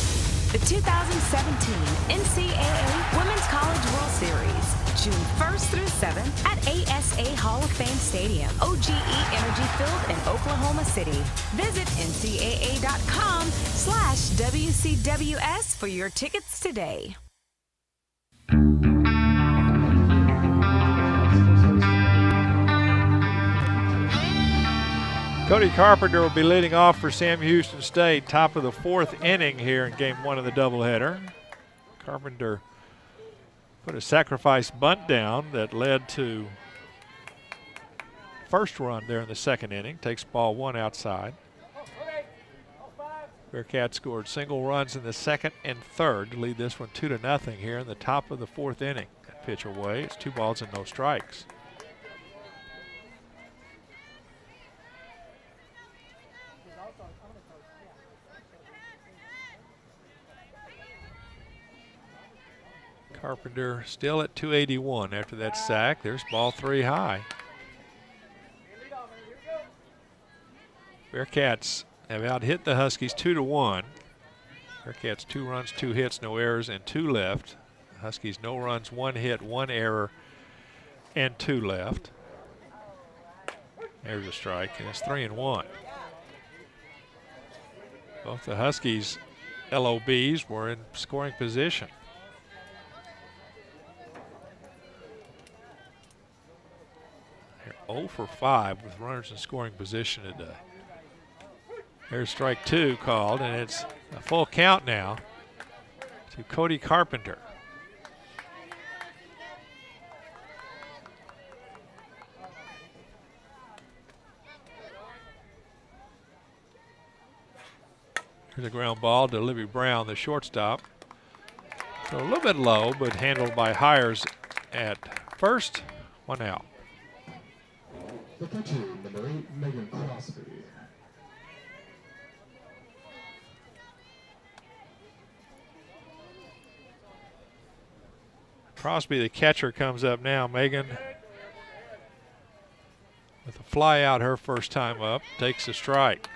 [SPEAKER 7] The 2017 NCAA Women's College World Series, June 1st through 7th at ASA Hall of Fame Stadium, OGE Energy Field in Oklahoma City. Visit ncaa.com/WCWS for your tickets today.
[SPEAKER 5] Cody Carpenter will be leading off for Sam Houston State, top of the 4th inning here in game 1 of the doubleheader. Carpenter put a sacrifice bunt down that led to first run there in the 2nd inning. Takes ball 1 outside. Bearcats scored single runs in the 2nd and 3rd to lead this one 2-0 here in the top of the 4th inning. That pitch away. It's 2 balls and no strikes. Carpenter still at 281 after that sack. There's ball 3 high. Bearcats have out-hit the Huskies 2-1. Bearcats 2 runs, 2 hits, no errors, and 2 left. Huskies no runs, 1 hit, 1 error, and 2 left. There's a strike, and it's 3-1. Both the Huskies LOBs were in scoring position. They're 0 for 5 with runners in scoring position today. There's strike 2 called, and it's a full count now to Cody Carpenter. Here's a ground ball to Libby Brown, the shortstop. So a little bit low, but handled by Hires at first. 1 out.
[SPEAKER 6] The catcher, number 8, Megan Crosby.
[SPEAKER 5] Crosby, the catcher, comes up now. Megan with a fly out her first time up, takes a strike.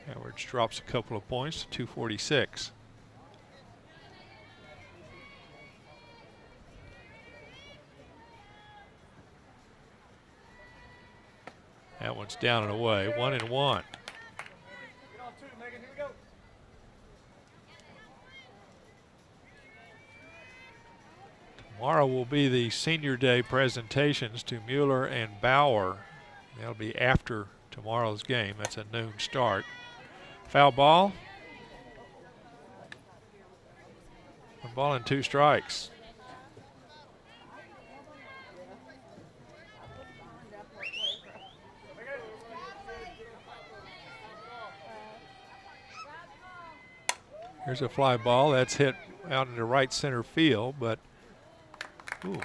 [SPEAKER 5] Edwards drops a couple of points to 246. That one's down and away, 1-1. Tomorrow will be the senior day presentations to Mueller and Bauer. That'll be after tomorrow's game. That's a noon start. Foul ball. 1 ball and 2 strikes. Here's a fly ball that's hit out into right center field, but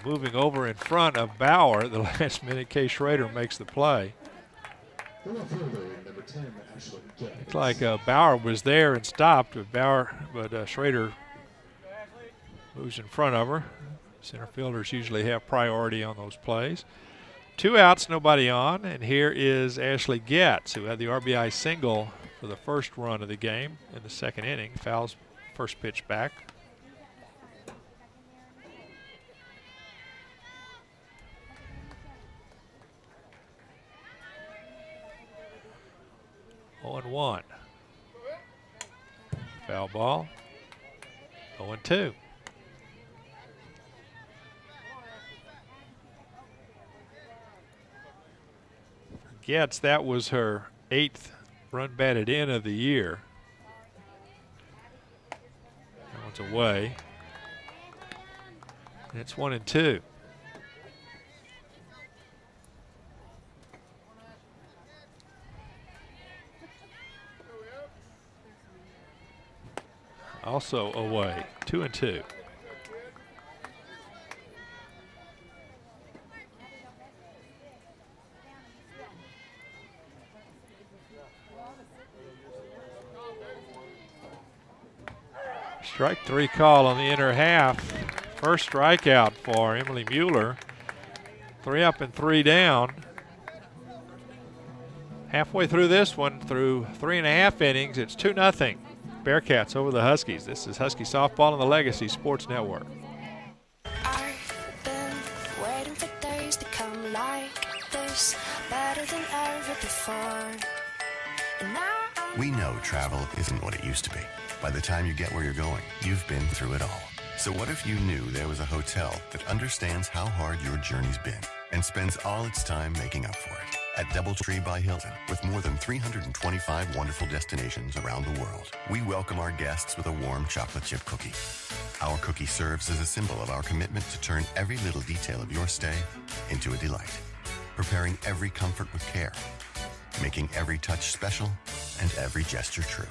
[SPEAKER 5] moving over in front of Bauer at the last minute. Kay Schrader makes the play.
[SPEAKER 6] Number 10, Ashley Getz.
[SPEAKER 5] Looks like Bauer was there and stopped, but Schrader moves in front of her. Center fielders usually have priority on those plays. 2 outs, nobody on, and here is Ashley Getz, who had the RBI single for the first run of the game in the second inning. Fouls first pitch back. Oh, 1. Foul ball. 0-2. Getz, that was her 8th run batted in of the year. That one's away. And it's 1-2. Also away, 2-2. Strike 3 call on the inner half. First strikeout for Emily Mueller. 3 up and 3 down. Halfway through this one, through 3.5 innings, it's 2-0. Bearcats over the Huskies. This is Husky Softball on the Legacy Sports Network.
[SPEAKER 12] I've been waiting for days to come like this, better than ever before. And now
[SPEAKER 17] We know travel isn't what it used to be. By the time you get where you're going, you've been through it all. So what if you knew there was a hotel that understands how hard your journey's been and spends all its time making up for it? At DoubleTree by Hilton, with more than 325 wonderful destinations around the world, we welcome our guests with a warm chocolate chip cookie. Our cookie serves as a symbol of our commitment to turn every little detail of your stay into a delight, preparing every comfort with care, making every touch special and every gesture true,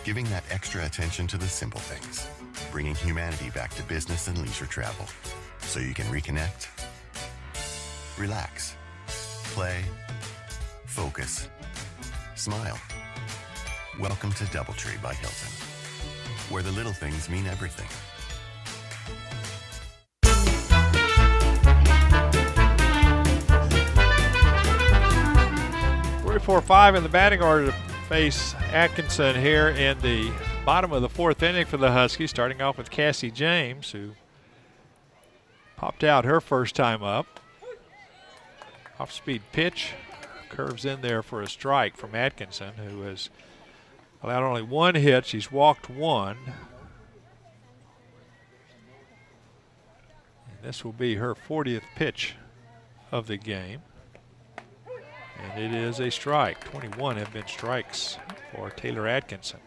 [SPEAKER 17] giving that extra attention to the simple things, bringing humanity back to business and leisure travel, so you can reconnect, relax, play, focus, smile. Welcome to DoubleTree by Hilton, where the little things mean everything.
[SPEAKER 5] Three, 4, 5 in the batting order to face Atkinson here in the bottom of the 4th inning for the Huskies, starting off with Cassie James, who popped out her first time up. Off-speed pitch. Curves in there for a strike from Atkinson, who has allowed only 1 hit. She's walked 1. And this will be her 40th pitch of the game. And it is a strike. 21 have been strikes for Taylor Atkinson.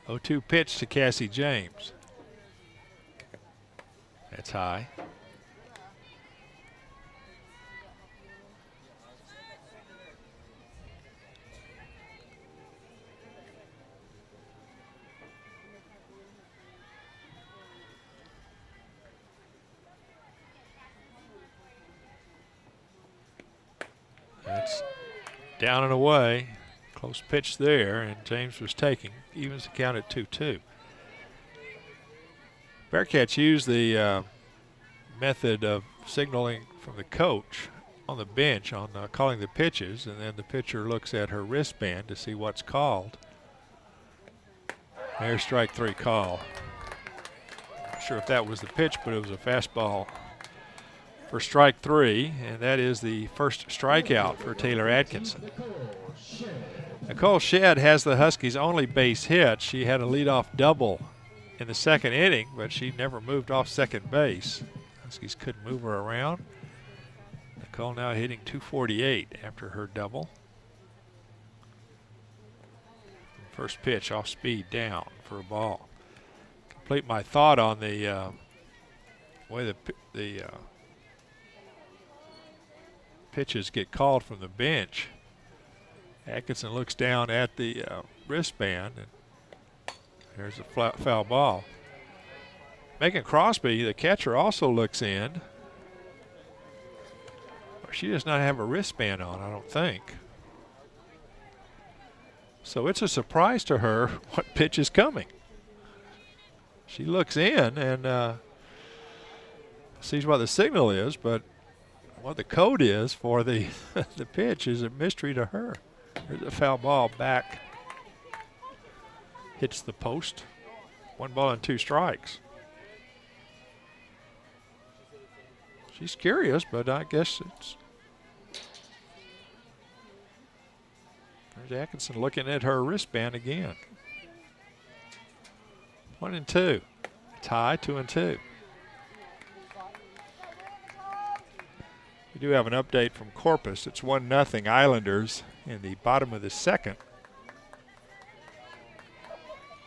[SPEAKER 5] Oh, 2 pitch to Cassie James. That's high. Down and away. Close pitch there, and James was taking. Evens the count at 2-2. Bearcats use the method of signaling from the coach on the bench on calling the pitches, and then the pitcher looks at her wristband to see what's called. There's strike 3 call. Not sure if that was the pitch, but it was a fastball for strike 3, and that is the first strikeout for Taylor Atkinson. Nicole Shedd has the Huskies' only base hit. She had a leadoff double in the second inning, but she never moved off second base. Huskies couldn't move her around. Nicole now hitting .248 after her double. First pitch off speed down for a ball. Complete my thought on the way the pitches get called from the bench. Atkinson looks down at the wristband, and there's a foul ball. Megan Crosby, the catcher, also looks in. She does not have a wristband on, I don't think. So it's a surprise to her what pitch is coming. She looks in and sees what the signal is, but what the code is for the the pitch is a mystery to her. There's a foul ball back. Hits the post. 1 ball and 2 strikes. She's curious, but I guess it's... There's Atkinson looking at her wristband again. 1-2. Tie, 2-2. We do have an update from Corpus. It's 1-0 Islanders in the bottom of the second.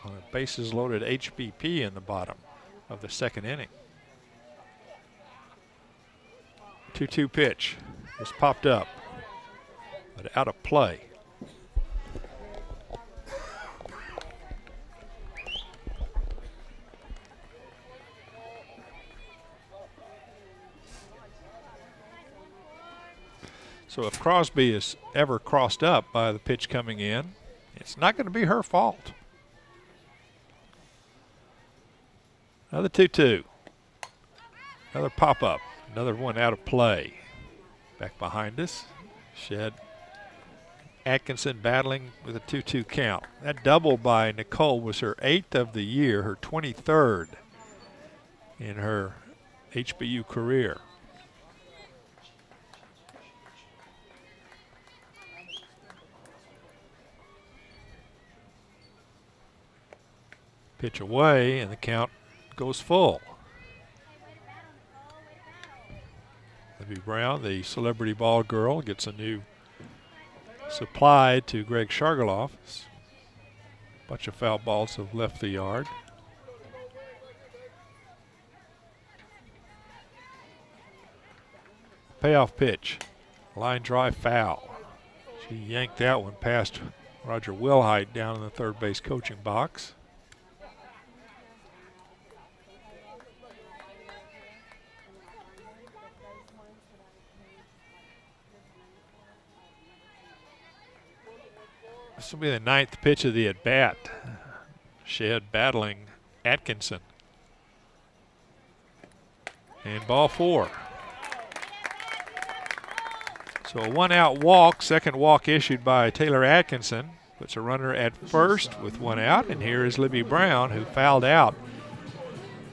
[SPEAKER 5] On a bases loaded HBP in the bottom of the second inning. 2-2 pitch was popped up, but out of play. So if Crosby is ever crossed up by the pitch coming in, it's not going to be her fault. Another 2-2. Another pop-up. Another one out of play. Back behind us. Shedd. Atkinson battling with a 2-2 count. That double by Nicole was her 8th of the year, her 23rd in her HBU career. Pitch away, and the count goes full. Libby Brown, the celebrity ball girl, gets a new supply to Greg Shargaloff. A bunch of foul balls have left the yard. Payoff pitch. Line drive foul. She yanked that one past Roger Wilhite down in the third base coaching box. This will be the 9th pitch of the at-bat. Shedd battling Atkinson. And ball 4. So a 1-out walk, second walk issued by Taylor Atkinson. Puts a runner at first with 1 out. And here is Libby Brown, who fouled out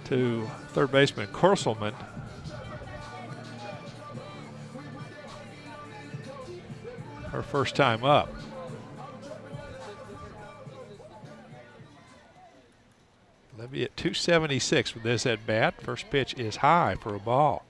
[SPEAKER 5] to third baseman Korselman. Her first time up. Libby at 276 with this at bat. First pitch is high for a ball.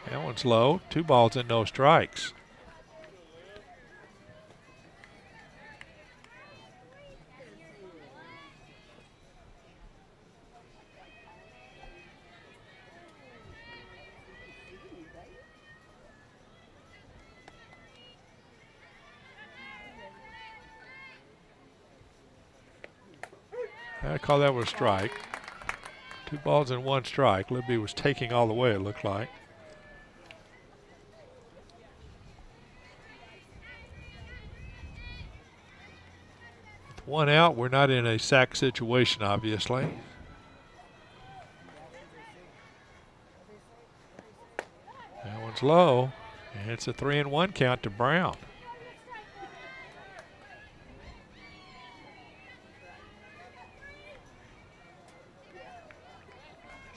[SPEAKER 5] That one's low. 2 balls and no strikes. I call that one a strike. 2 balls and 1 strike. Libby was taking all the way, it looked like. With 1 out, we're not in a sack situation, obviously. That one's low, and it's a 3-1 count to Brown.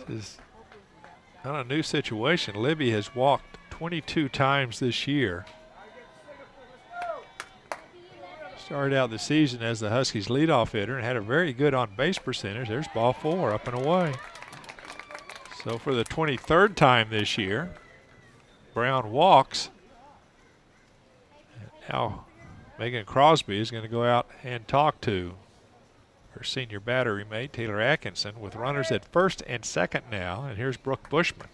[SPEAKER 5] This is not a new situation. Libby has walked 22 times this year. Started out the season as the Huskies leadoff hitter and had a very good on-base percentage. There's ball 4, up and away. So for the 23rd time this year, Brown walks. And now Megan Crosby is going to go out and talk to her senior battery mate, Taylor Atkinson, with runners at first and second now. And here's Brooke Bushman.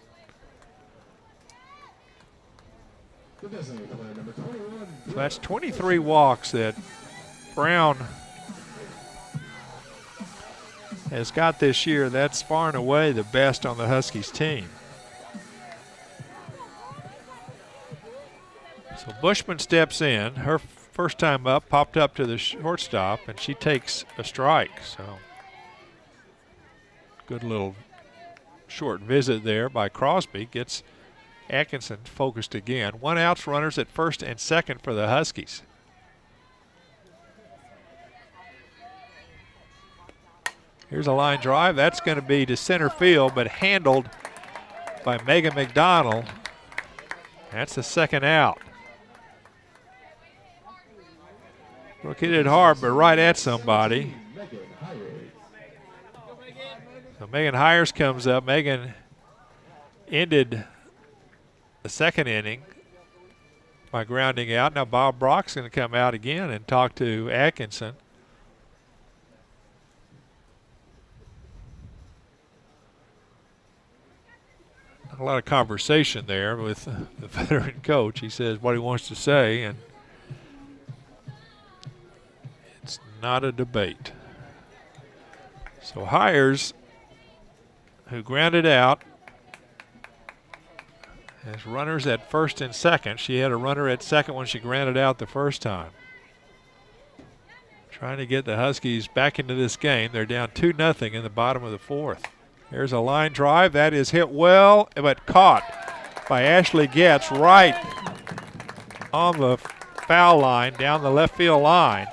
[SPEAKER 5] So that's 23 walks that Brown has got this year. That's far and away the best on the Huskies team. So Bushman steps in. Her first time up, popped up to the shortstop, and she takes a strike. So good little short visit there by Crosby. Gets Atkinson focused again. 1 out, runners at first and second for the Huskies. Here's a line drive. That's going to be to center field, but handled by Megan McDonald. That's the 2nd out. Brooke hit it hard, but right at somebody. So Megan Hires comes up. Megan ended the 2nd inning by grounding out. Now Bob Brock's going to come out again and talk to Atkinson. A lot of conversation there with the veteran coach. He says what he wants to say, and it's not a debate. So Hires, who grounded out, has runners at first and second. She had a runner at second when she grounded out the first time. Trying to get the Huskies back into this game. They're down 2-0 in the bottom of the 4th. There's a line drive. That is hit well, but caught by Ashley Getz right on the foul line, down the left field line.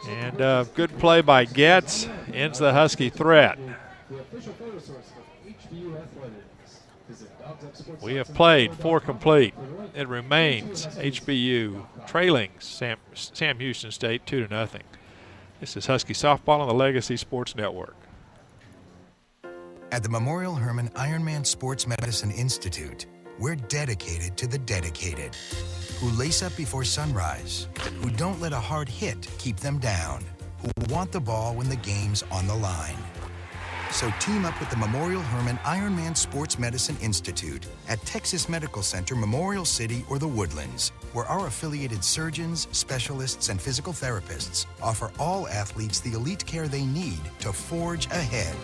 [SPEAKER 5] And good play by Getz, ends the Husky threat. We have played 4 complete. It remains HBU trailing Sam Houston State 2-0. This is Husky Softball on the Legacy Sports Network.
[SPEAKER 4] At the Memorial Hermann Ironman Sports Medicine Institute, we're dedicated to the dedicated, who lace up before sunrise, who don't let a hard hit keep them down, who want the ball when the game's on the line. So team up with the Memorial Hermann Ironman Sports Medicine Institute at Texas Medical Center, Memorial City, or the Woodlands, where our affiliated surgeons, specialists, and physical therapists offer all athletes the elite care they need to forge ahead.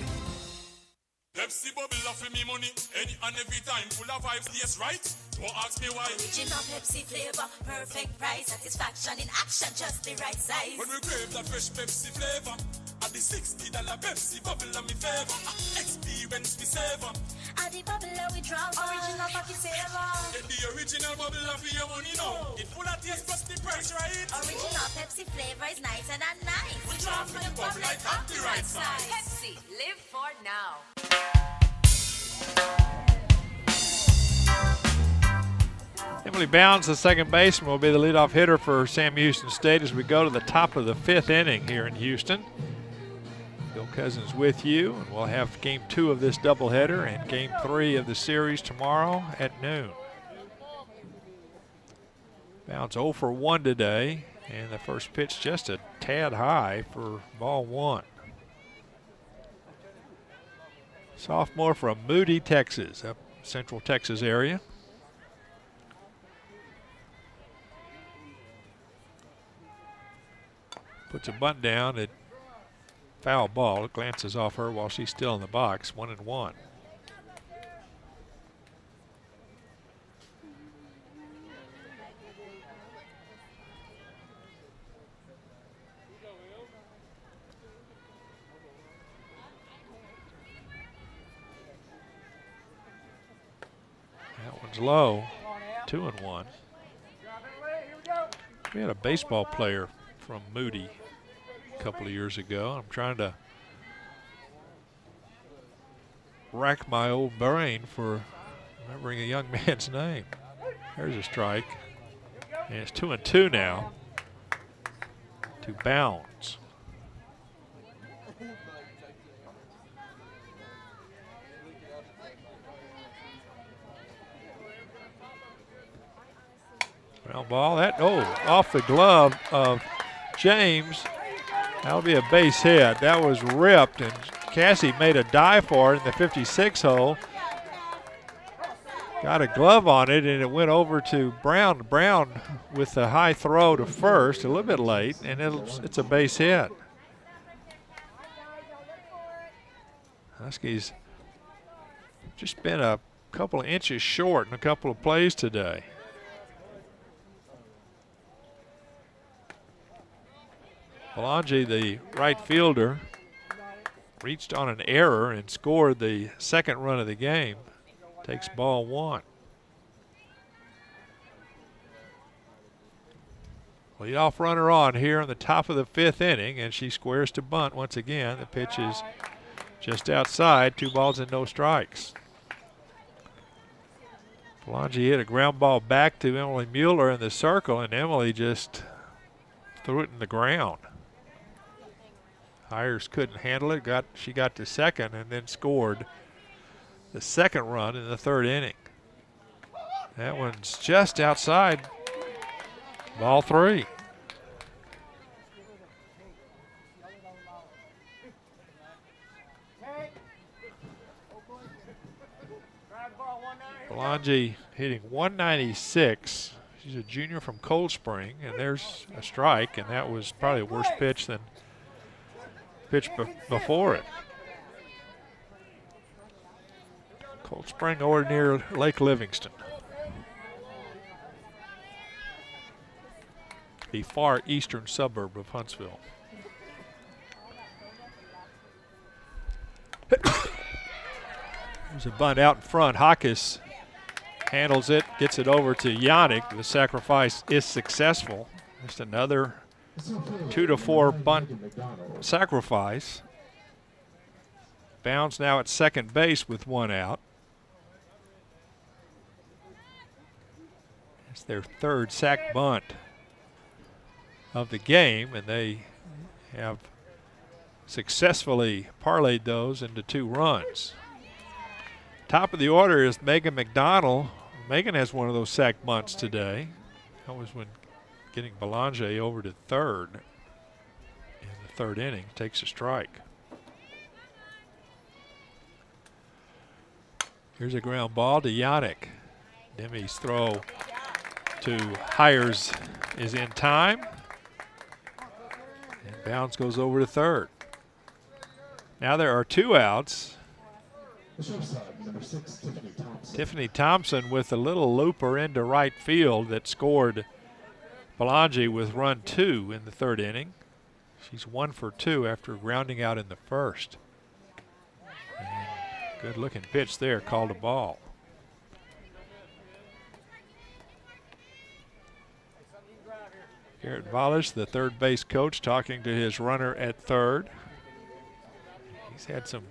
[SPEAKER 18] Pepsi bubble for me money, any and every time, full of vibes, yes, right? Don't ask me why.
[SPEAKER 12] Original Pepsi flavor, perfect price, satisfaction in action, just the right size.
[SPEAKER 18] When we crave that fresh Pepsi flavor, at the $60 Pepsi bubble on me favor. Experience me savor.
[SPEAKER 12] At the bubble we draw, original Pepsi flavor.
[SPEAKER 18] Get the original bubble for your money now. It full of taste plus the price, right?
[SPEAKER 12] Original Pepsi flavor is nicer than nice.
[SPEAKER 18] We draw for the bubble like at the right size.
[SPEAKER 7] Pepsi, live for now.
[SPEAKER 5] Emily Bounds, the second baseman, will be the leadoff hitter for Sam Houston State as we go to the top of the 5th inning here in Houston. Bill Cousins with you, and we'll have Game 2 of this doubleheader and Game 3 of the series tomorrow at noon. Bounds 0 for 1 today, and the first pitch just a tad high for ball 1. Sophomore from Moody, Texas, up Central Texas area. Puts a bunt down at foul ball. It glances off her while she's still in the box. 1-1. That one's low. 2-1. We had a baseball player from Moody a couple of years ago. I'm trying to rack my old brain for remembering a young man's name. There's a strike. And it's 2-2 now to Bounds. Ground ball, that, off the glove of James. That'll be a base hit. That was ripped, and Cassie made a dive for it in the 56 hole. Got a glove on it, and it went over to Brown. Brown with the high throw to first, a little bit late, and it's a base hit. Huskies just been a couple of inches short in a couple of plays today. Belangi, the right fielder, reached on an error and scored the second run of the game. Takes ball one. Leadoff runner on here in the top of the fifth inning, and she squares to bunt once again. The pitch is just outside, 2 balls and no strikes. Belangi hit a ground ball back to Emily Mueller in the circle, and Emily just threw it in the ground. Hires couldn't handle it. She got to second and then scored the second run in the third inning. That one's just outside. Ball 3. Belangi hitting 196. She's a junior from Cold Spring, and there's a strike, and that was probably a worse pitch than pitch before it. Cold Spring over near Lake Livingston, the far eastern suburb of Huntsville. There's a bunt out in front. Hawkes handles it, gets it over to Yannick. The sacrifice is successful. Just another 2-4 bunt sacrifice. Bounds now at second base with 1 out. It's their third sack bunt of the game, and they have successfully parlayed those into 2 runs. Top of the order is Megan McDonald. Megan has one of those sack bunts today. That was when getting Belangi over to third in the third inning. Takes a strike. Here's a ground ball to Yannick. Demi's throw to Hires is in time. And Bounds goes over to third. Now there are 2 outs.
[SPEAKER 6] Number 6, Tiffany Thompson.
[SPEAKER 5] Tiffany Thompson with a little looper into right field that scored Belangi with run 2 in the third inning. She's 1 for 2 after grounding out in the first. And good looking pitch there, called a ball. Garrett Vallis, the third base coach, talking to his runner at third. He's had some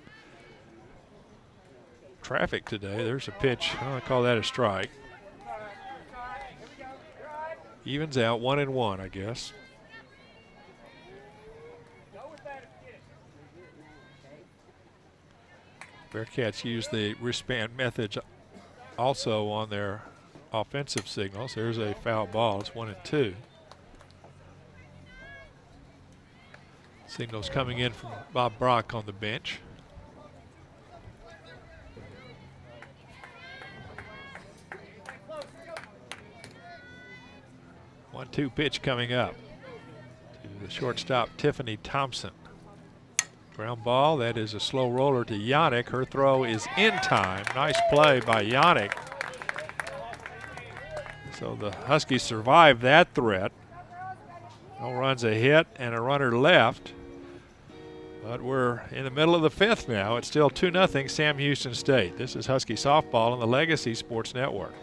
[SPEAKER 5] traffic today. There's a pitch. I'm going to call that a strike. Evens out 1-1, I guess. Bearcats use the wristband method also on their offensive signals. There's a foul ball. It's 1-2. Signals coming in from Bob Brock on the bench. One-two pitch coming up to the shortstop, Tiffany Thompson. Ground ball, that is a slow roller to Yannick. Her throw is in time. Nice play by Yannick. So the Huskies survived that threat. No runs a hit and a runner left. But we're in the middle of the fifth now. It's still 2-0 Sam Houston State. This is Husky softball on the Legacy Sports Network.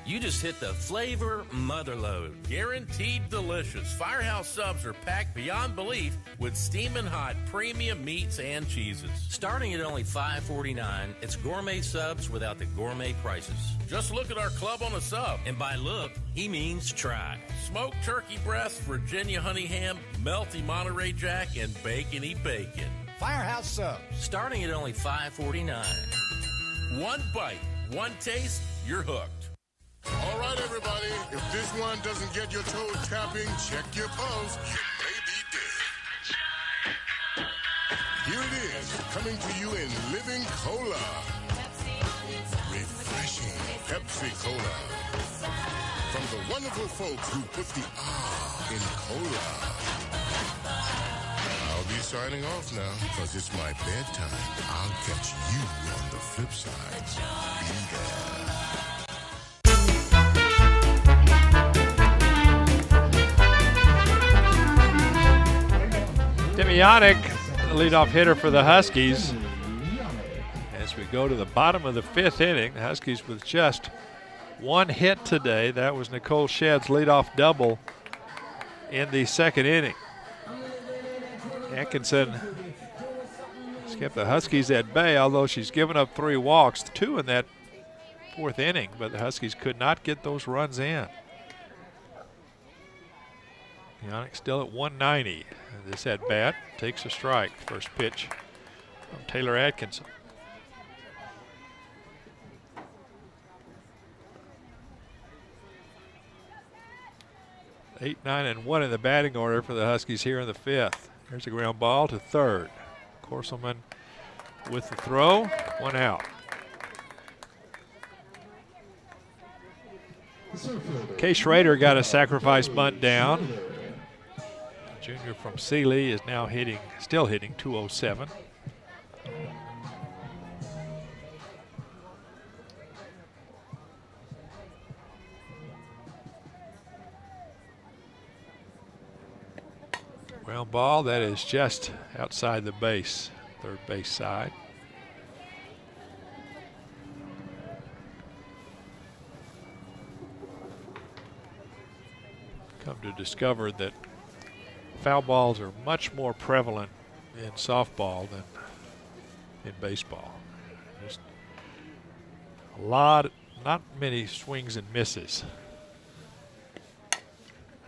[SPEAKER 13] You just hit the flavor mother load. Guaranteed delicious. Firehouse subs are packed beyond belief with steaming hot premium meats and cheeses. Starting at only $5.49, it's gourmet subs without the gourmet prices. Just look at our club on a sub. And by look, he means try. Smoked turkey breast, Virginia honey ham, melty Monterey Jack, and bacony bacon.
[SPEAKER 14] Firehouse subs.
[SPEAKER 13] Starting at only $5.49. One bite, one taste, you're hooked.
[SPEAKER 11] All right, everybody. If this one doesn't get your toes tapping, check your pulse. You may be dead. Here it is, coming to you in living cola. Refreshing Pepsi Cola. From the wonderful folks who put the in cola. I'll be signing off now, because it's my bedtime. I'll catch you on the flip side. Be there.
[SPEAKER 5] Yannick, the leadoff hitter for the Huskies. As we go to the bottom of the fifth inning, the Huskies with just one hit today. That was Nicole Shedd's leadoff double in the second inning. Atkinson has kept the Huskies at bay, although she's given up 3 walks, 2 in that fourth inning, but the Huskies could not get those runs in. Yannick still at 190. This at bat takes a strike. First pitch from Taylor Atkinson. Eight, 9, and 1 in the batting order for the Huskies here in the fifth. Here's a ground ball to third. Corselman with the throw, 1 out. Kay Schrader got a sacrifice bunt down. Junior from Sealy is now still hitting 207. Ground ball, that is just outside the base, third base side. Come to discover that foul balls are much more prevalent in softball than in baseball. Just not many swings and misses.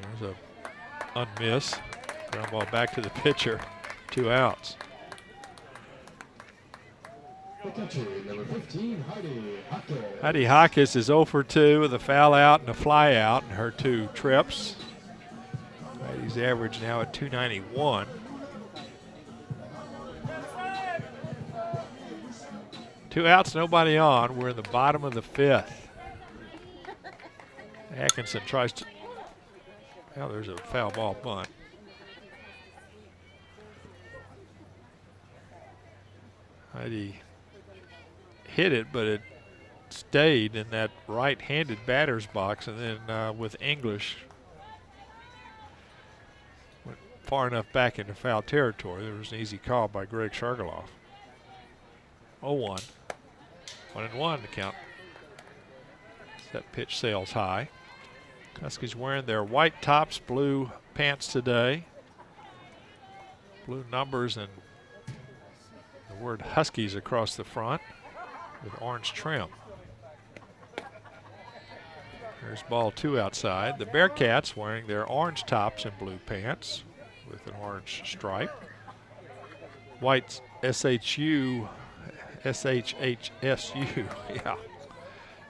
[SPEAKER 5] There's a unmiss. Ground ball back to the pitcher, 2 outs.
[SPEAKER 6] The catcher, number 15,
[SPEAKER 5] Heidi Hawkes is 0 for 2 with a foul out and a fly out in her 2 trips. Heidi's average now at 291. Two outs, nobody on. We're in the bottom of the fifth. Atkinson tries to. Well, there's a foul ball bunt. Heidi hit it, but it stayed in that right-handed batter's box, and then with English went far enough back into foul territory. There was an easy call by Greg Shargaloff. 0-1. 1-1 to count. That pitch sails high. Huskies wearing their white tops, blue pants today. Blue numbers and the word Huskies across the front with orange trim. There's ball 2 outside. The Bearcats wearing their orange tops and blue pants with an orange stripe. White SHU, SHHSU, yeah,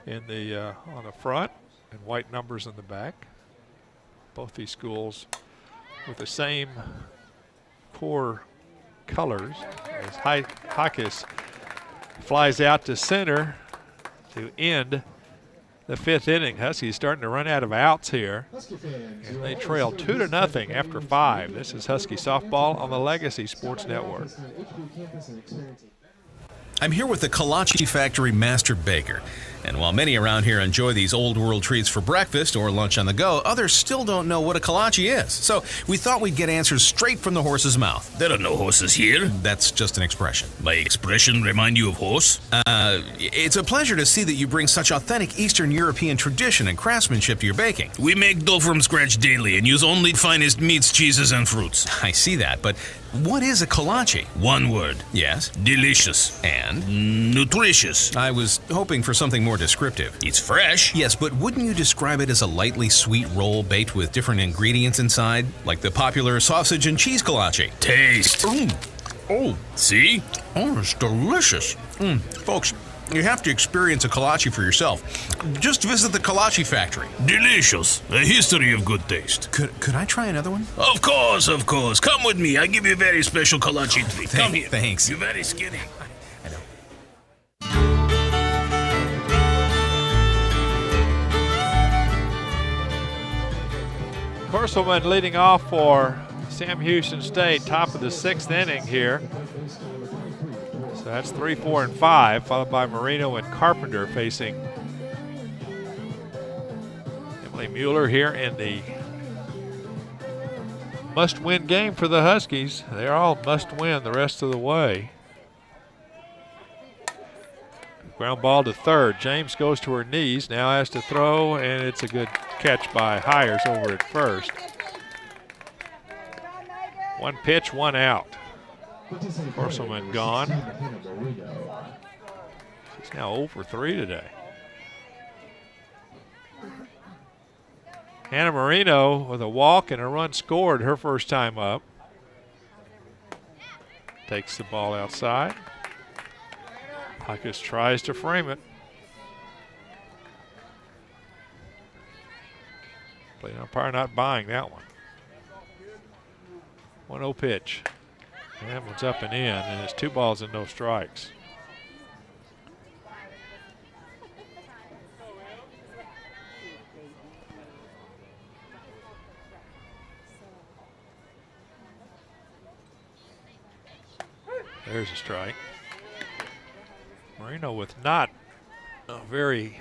[SPEAKER 5] in the on the front, and white numbers in the back. Both these schools with the same core colors. As Hawkes flies out to center to end the 5th inning. Huskies starting to run out of outs here. And they trail 2-0 after 5. This is Husky Softball on the Legacy Sports Network.
[SPEAKER 19] I'm here with the Kolache Factory Master Baker. And while many around here enjoy these old world treats for breakfast or lunch on the go, others still don't know what a kolache is. So we thought we'd get answers straight from the horse's mouth.
[SPEAKER 20] There are no horses here.
[SPEAKER 19] That's just an expression.
[SPEAKER 20] My expression remind you of horse?
[SPEAKER 19] It's a pleasure to see that you bring such authentic Eastern European tradition and craftsmanship to your baking.
[SPEAKER 20] We make dough from scratch daily and use only finest meats, cheeses, and fruits.
[SPEAKER 19] I see that, but what is a kolache?
[SPEAKER 20] One word.
[SPEAKER 19] Yes?
[SPEAKER 20] Delicious.
[SPEAKER 19] And?
[SPEAKER 20] Nutritious.
[SPEAKER 19] I was hoping for something more descriptive.
[SPEAKER 20] It's fresh.
[SPEAKER 19] Yes, but wouldn't you describe it as a lightly sweet roll baked with different ingredients inside? Like the popular sausage and cheese kolache.
[SPEAKER 20] Taste.
[SPEAKER 19] Oh,
[SPEAKER 20] see?
[SPEAKER 19] Oh, it's delicious. Folks, you have to experience a kolache for yourself. Just visit the Kolache Factory.
[SPEAKER 20] Delicious. A history of good taste.
[SPEAKER 19] Could I try another one?
[SPEAKER 20] Of course, of course. Come with me. I give you a very special kolache treat. Come here.
[SPEAKER 19] Thanks.
[SPEAKER 20] You're very skinny.
[SPEAKER 19] I know.
[SPEAKER 5] Corselman leading off for Sam Houston State, top of the 6th inning here. So that's 3, 4, and 5, followed by Marino and Carpenter facing Emily Mueller here in the must-win game for the Huskies. They're all must-win the rest of the way. Ground ball to third. James goes to her knees, now has to throw, and it's a good catch by Hires over at first. 1 pitch, 1 out. Corselman gone. She's now 0 for 3 today. Hannah Marino with a walk and a run scored her first time up. Takes the ball outside. Huckers tries to frame it. Plate umpire not buying that one. 1-0 pitch. And that one's up and in, and it's 2 balls and no strikes. There's a strike. Marino with not a very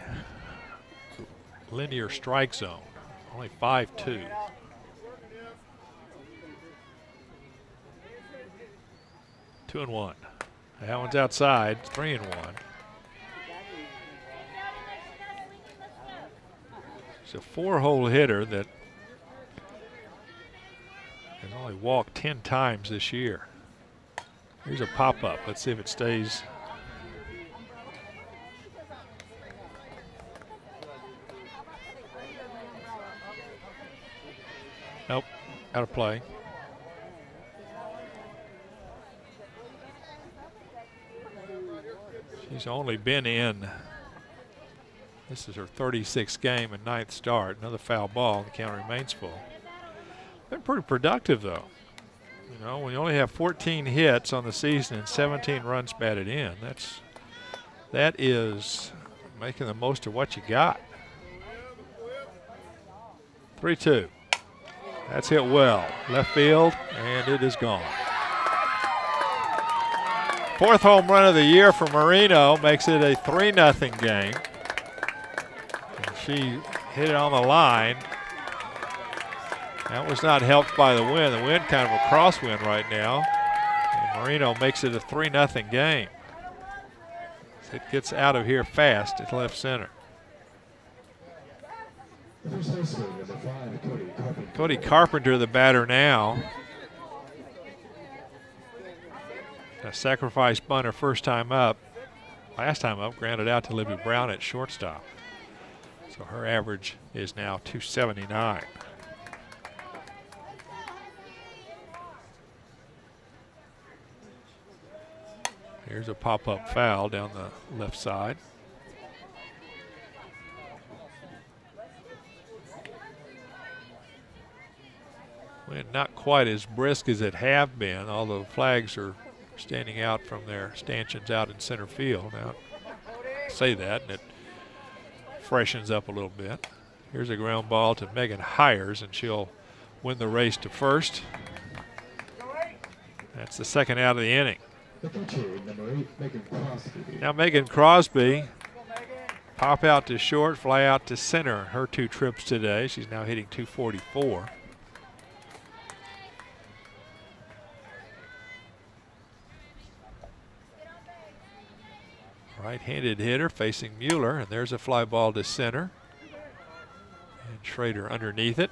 [SPEAKER 5] linear strike zone. Only 5-2. Two and 1. That one's outside. 3-1. She's a 4-hole hitter that has only walked 10 times this year. Here's a pop-up. Let's see if it stays. Nope, out of play. She's only been in, this is her 36th game and 9th start. Another foul ball, the count remains full. Been pretty productive though. You know, when you only have 14 hits on the season and 17 runs batted in, that is making the most of what you got. 3-2. That's hit well. Left field, and it is gone. 4th home run of the year for Marino makes it a 3-0 game. And she hit it on the line. That was not helped by the wind. The wind kind of a crosswind right now. And Marino makes it a 3-0 game. It gets out of here fast at left center. Cody Carpenter, the batter now. A sacrifice bunt her first time up. Last time up, grounded out to Libby Brown at shortstop. So her average is now 279. Here's a pop-up foul down the left side. Wind not quite as brisk as it have been, although flags are standing out from their stanchions out in center field. Now, I say that, and it freshens up a little bit. Here's a ground ball to Megan Hires, and she'll win the race to first. That's the second out of the inning. Now Megan Crosby, pop out to short, fly out to center. Her 2 trips today. She's now hitting .244. Right-handed hitter facing Mueller, and there's a fly ball to center. And Schrader underneath it.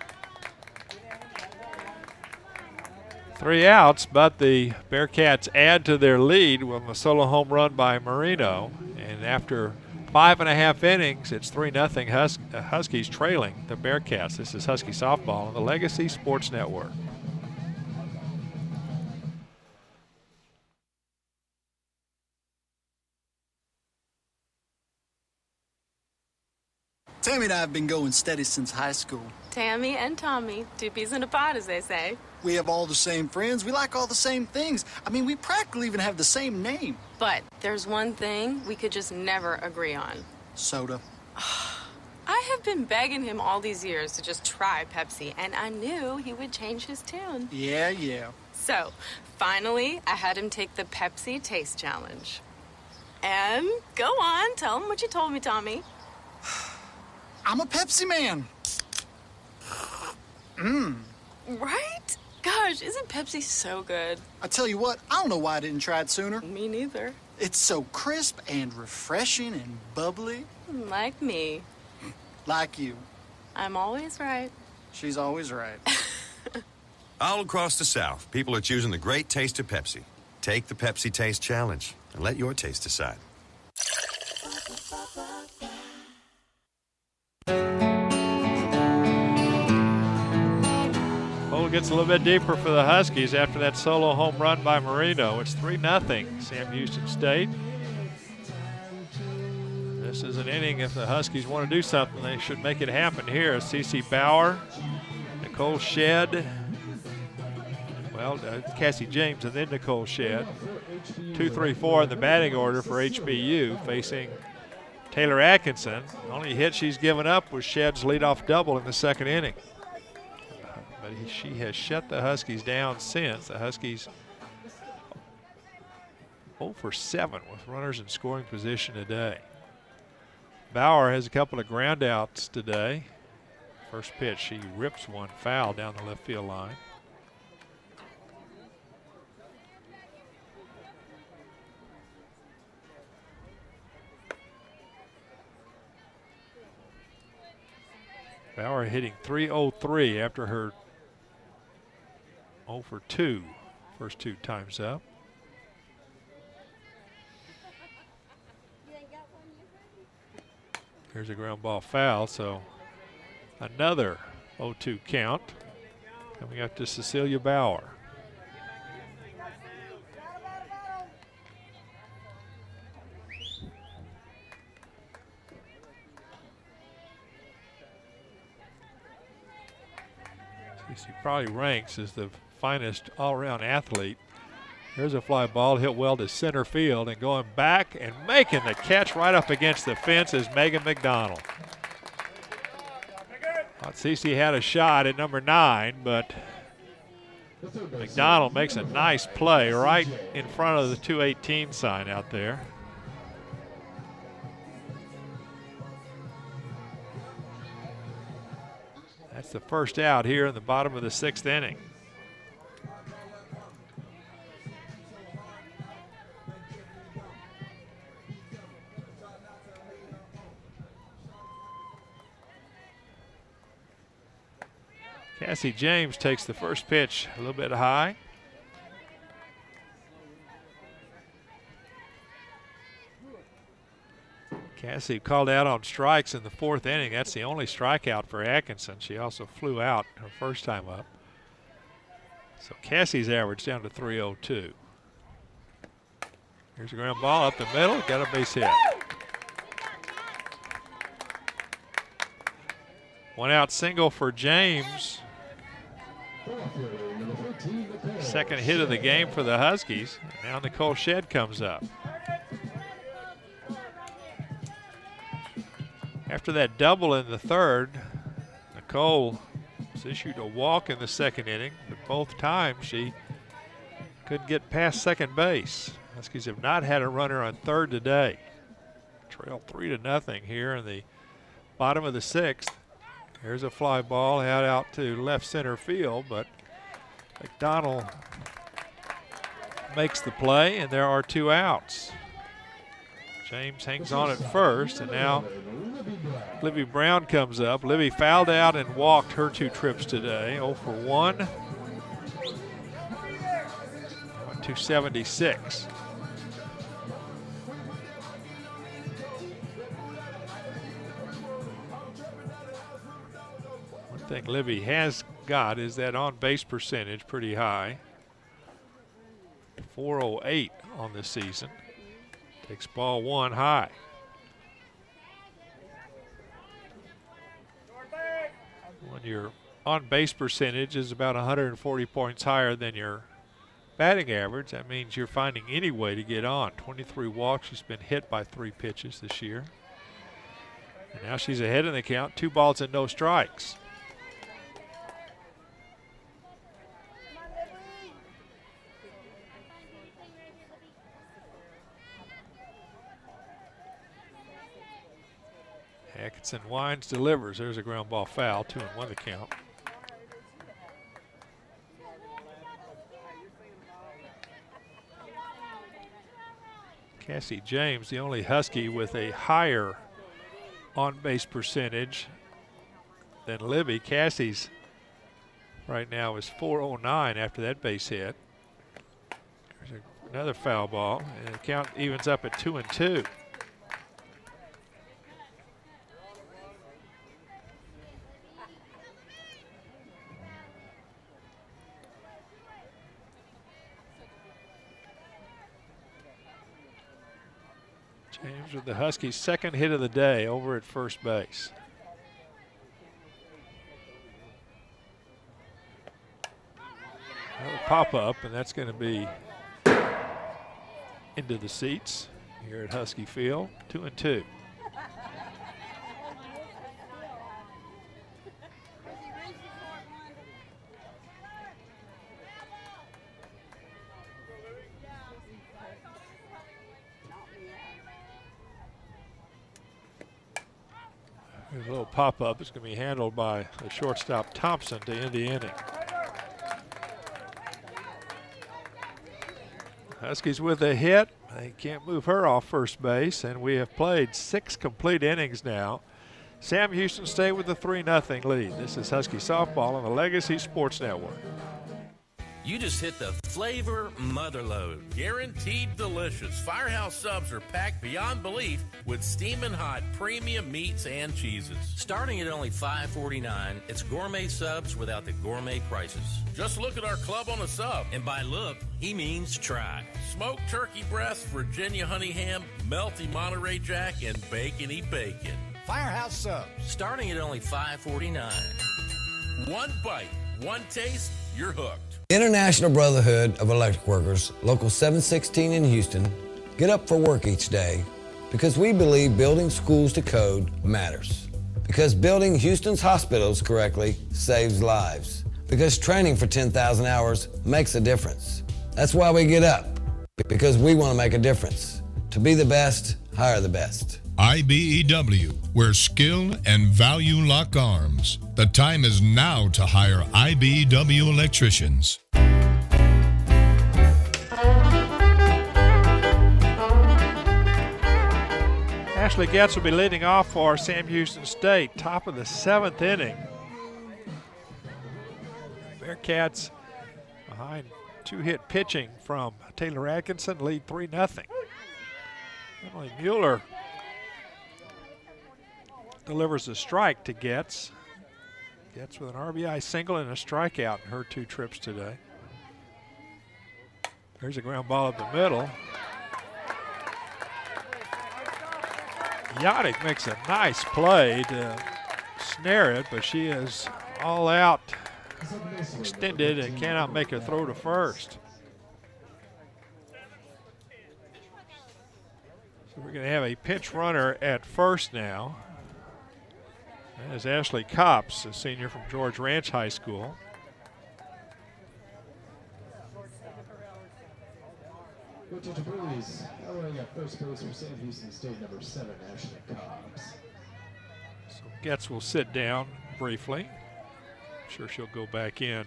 [SPEAKER 5] 3 outs, but the Bearcats add to their lead with a solo home run by Marino. And after 5.5 innings, it's 3-0 Huskies trailing the Bearcats. This is Husky Softball on the Legacy Sports Network.
[SPEAKER 21] Tammy and I have been going steady since high school.
[SPEAKER 22] Tammy and Tommy, 2 peas in a pod, as they say.
[SPEAKER 21] We have all the same friends. We like all the same things. I mean, we practically even have the same name.
[SPEAKER 22] But there's one thing we could just never agree on.
[SPEAKER 21] Soda.
[SPEAKER 22] I have been begging him all these years to just try Pepsi, and I knew he would change his tune.
[SPEAKER 21] Yeah.
[SPEAKER 22] So, finally, I had him take the Pepsi Taste Challenge. And go on, tell him what you told me, Tommy.
[SPEAKER 21] I'm a Pepsi man.
[SPEAKER 22] Right? Gosh, isn't Pepsi so good?
[SPEAKER 21] I tell you what, I don't know why I didn't try it sooner.
[SPEAKER 22] Me neither.
[SPEAKER 21] It's so crisp and refreshing and bubbly.
[SPEAKER 22] Like me.
[SPEAKER 21] Like you.
[SPEAKER 22] I'm always right.
[SPEAKER 21] She's always right.
[SPEAKER 23] All across the South, people are choosing the great taste of Pepsi. Take the Pepsi Taste Challenge and let your taste decide.
[SPEAKER 5] Hole gets a little bit deeper for the Huskies after that solo home run by Marino. It's 3-0 Sam Houston State. This is an inning. If the Huskies want to do something, they should make it happen here. Cece Bauer, Nicole Shedd, Cassie James, and then Nicole Shedd. 2, 3, 4 in the batting order for HBU, facing Taylor Atkinson. The only hit she's given up was Shedd's leadoff double in the second inning. But she has shut the Huskies down since. The Huskies 0 for 7 with runners in scoring position today. Bauer has a couple of ground outs today. First pitch, she rips one foul down the left field line. Bauer hitting .303 after her 0 for 2. First 2 times up. Here's a ground ball foul, so another 0-2 count coming up to Cecilia Bauer. She probably ranks as the finest all-around athlete. There's a fly ball hit well to center field, and going back and making the catch right up against the fence is Megan McDonald. Thought Cece had a shot at number 9, but McDonald makes a nice play right in front of the 218 sign out there. That's the first out here in the bottom of the 6th inning. Cassie James takes the first pitch a little bit high. Cassie called out on strikes in the 4th inning. That's the only strikeout for Atkinson. She also flew out her first time up. So Cassie's average down to .302. Here's a ground ball up the middle. Got a base hit. 1 out single for James. Second hit of the game for the Huskies. Now Nicole Shedd comes up. After that double in the third, Nicole was issued a walk in the second inning, but both times she couldn't get past second base. Huskies have not had a runner on third today. Trail 3-0 here in the bottom of the sixth. Here's a fly ball out to left center field, but McDonald makes the play, and there are 2 outs. James hangs on at first, and now Libby Brown comes up. Libby fouled out and walked her 2 trips today. 0 for 1. 276. One thing Libby has got is that on-base percentage pretty high. 408 on the season. Takes ball 1 high. When your on-base percentage is about 140 points higher than your batting average, that means you're finding any way to get on. 23 walks. She's been hit by 3 pitches this year. And now she's ahead in the count. 2 balls and no strikes. Atkinson winds, delivers. There's a ground ball foul. 2-1 the count. Cassie James, the only Husky with a higher on-base percentage than Libby. Cassie's right now is 409 after that base hit. There's another foul ball, and the count evens up at 2-2. James with the Huskies' second hit of the day over at first base. Another pop-up, and that's going to be into the seats here at Husky Field. 2-2. Here's a little pop-up. It's going to be handled by the shortstop Thompson to end the inning. Huskies with a hit. They can't move her off first base, and we have played 6 complete innings now. Sam Houston State with a 3-0 lead. This is Husky Softball on the Legacy Sports Network.
[SPEAKER 13] You just hit the flavor motherload. Guaranteed delicious. Firehouse subs are packed beyond belief with steaming hot premium meats and cheeses.
[SPEAKER 14] Starting at only $5.49, it's gourmet subs without the gourmet prices.
[SPEAKER 13] Just look at our club on the sub.
[SPEAKER 14] And by look, he means try.
[SPEAKER 13] Smoked turkey breast, Virginia honey ham, melty Monterey Jack, and bacony bacon.
[SPEAKER 14] Firehouse subs. Starting at only $5.49.
[SPEAKER 13] One bite, one taste, you're hooked.
[SPEAKER 9] International Brotherhood of Electric Workers, Local 716 in Houston, get up for work each day because we believe building schools to code matters. Because building Houston's hospitals correctly saves lives. Because training for 10,000 hours makes a difference. That's why we get up, because we want to make a difference. To be the best, hire the best.
[SPEAKER 10] IBEW, where skill and value lock arms. The time is now to hire IBEW electricians.
[SPEAKER 5] Ashley Getz will be leading off for Sam Houston State, top of the 7th inning. Bearcats behind 2-hit pitching from Taylor Atkinson, lead 3-0. Emily Mueller delivers a strike to Getz. Getz with an RBI single and a strikeout in her 2 trips today. There's a ground ball up the middle. Yadick makes a nice play to snare it, but she is all out, extended, and cannot make a throw to first. So we're going to have a pinch runner at first now. is Ashley Copps, a senior from George Ranch High School.
[SPEAKER 6] Go to the Bullies. Running at first base for Sam Houston State, number 7, Ashley Cobbs.
[SPEAKER 5] So Getz will sit down briefly. I'm sure she'll go back in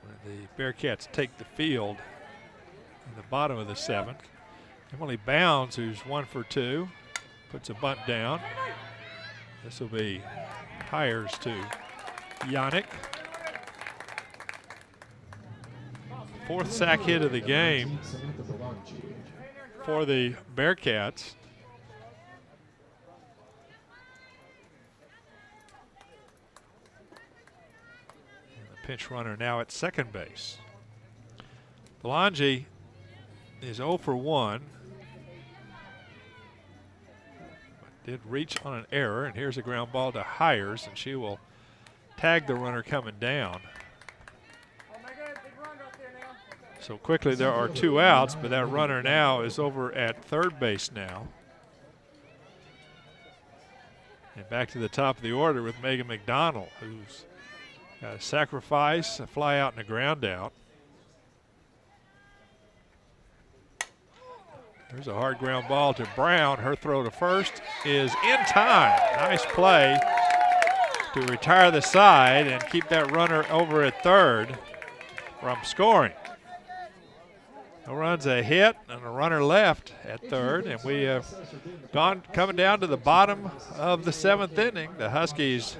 [SPEAKER 5] when the Bearcats take the field in the bottom of the 7th. Emily Bounds, who's 1 for 2, puts a bunt down. This will be Hires to Yannick. 4th sack hit of the game for the Bearcats. And the pinch runner now at second base. Belangi is 0 for 1. But did reach on an error, and here's a ground ball to Hires, and she will tag the runner coming down. So quickly there are 2 outs, but that runner now is over at third base now. And back to the top of the order with Megan McDonald, who's got a sacrifice, a fly out, and a ground out. There's a hard ground ball to Brown. Her throw to first is in time. Nice play to retire the side and keep that runner over at third from scoring. No runs, a hit, and a runner left at third, and we have coming down to the bottom of the 7th inning. The Huskies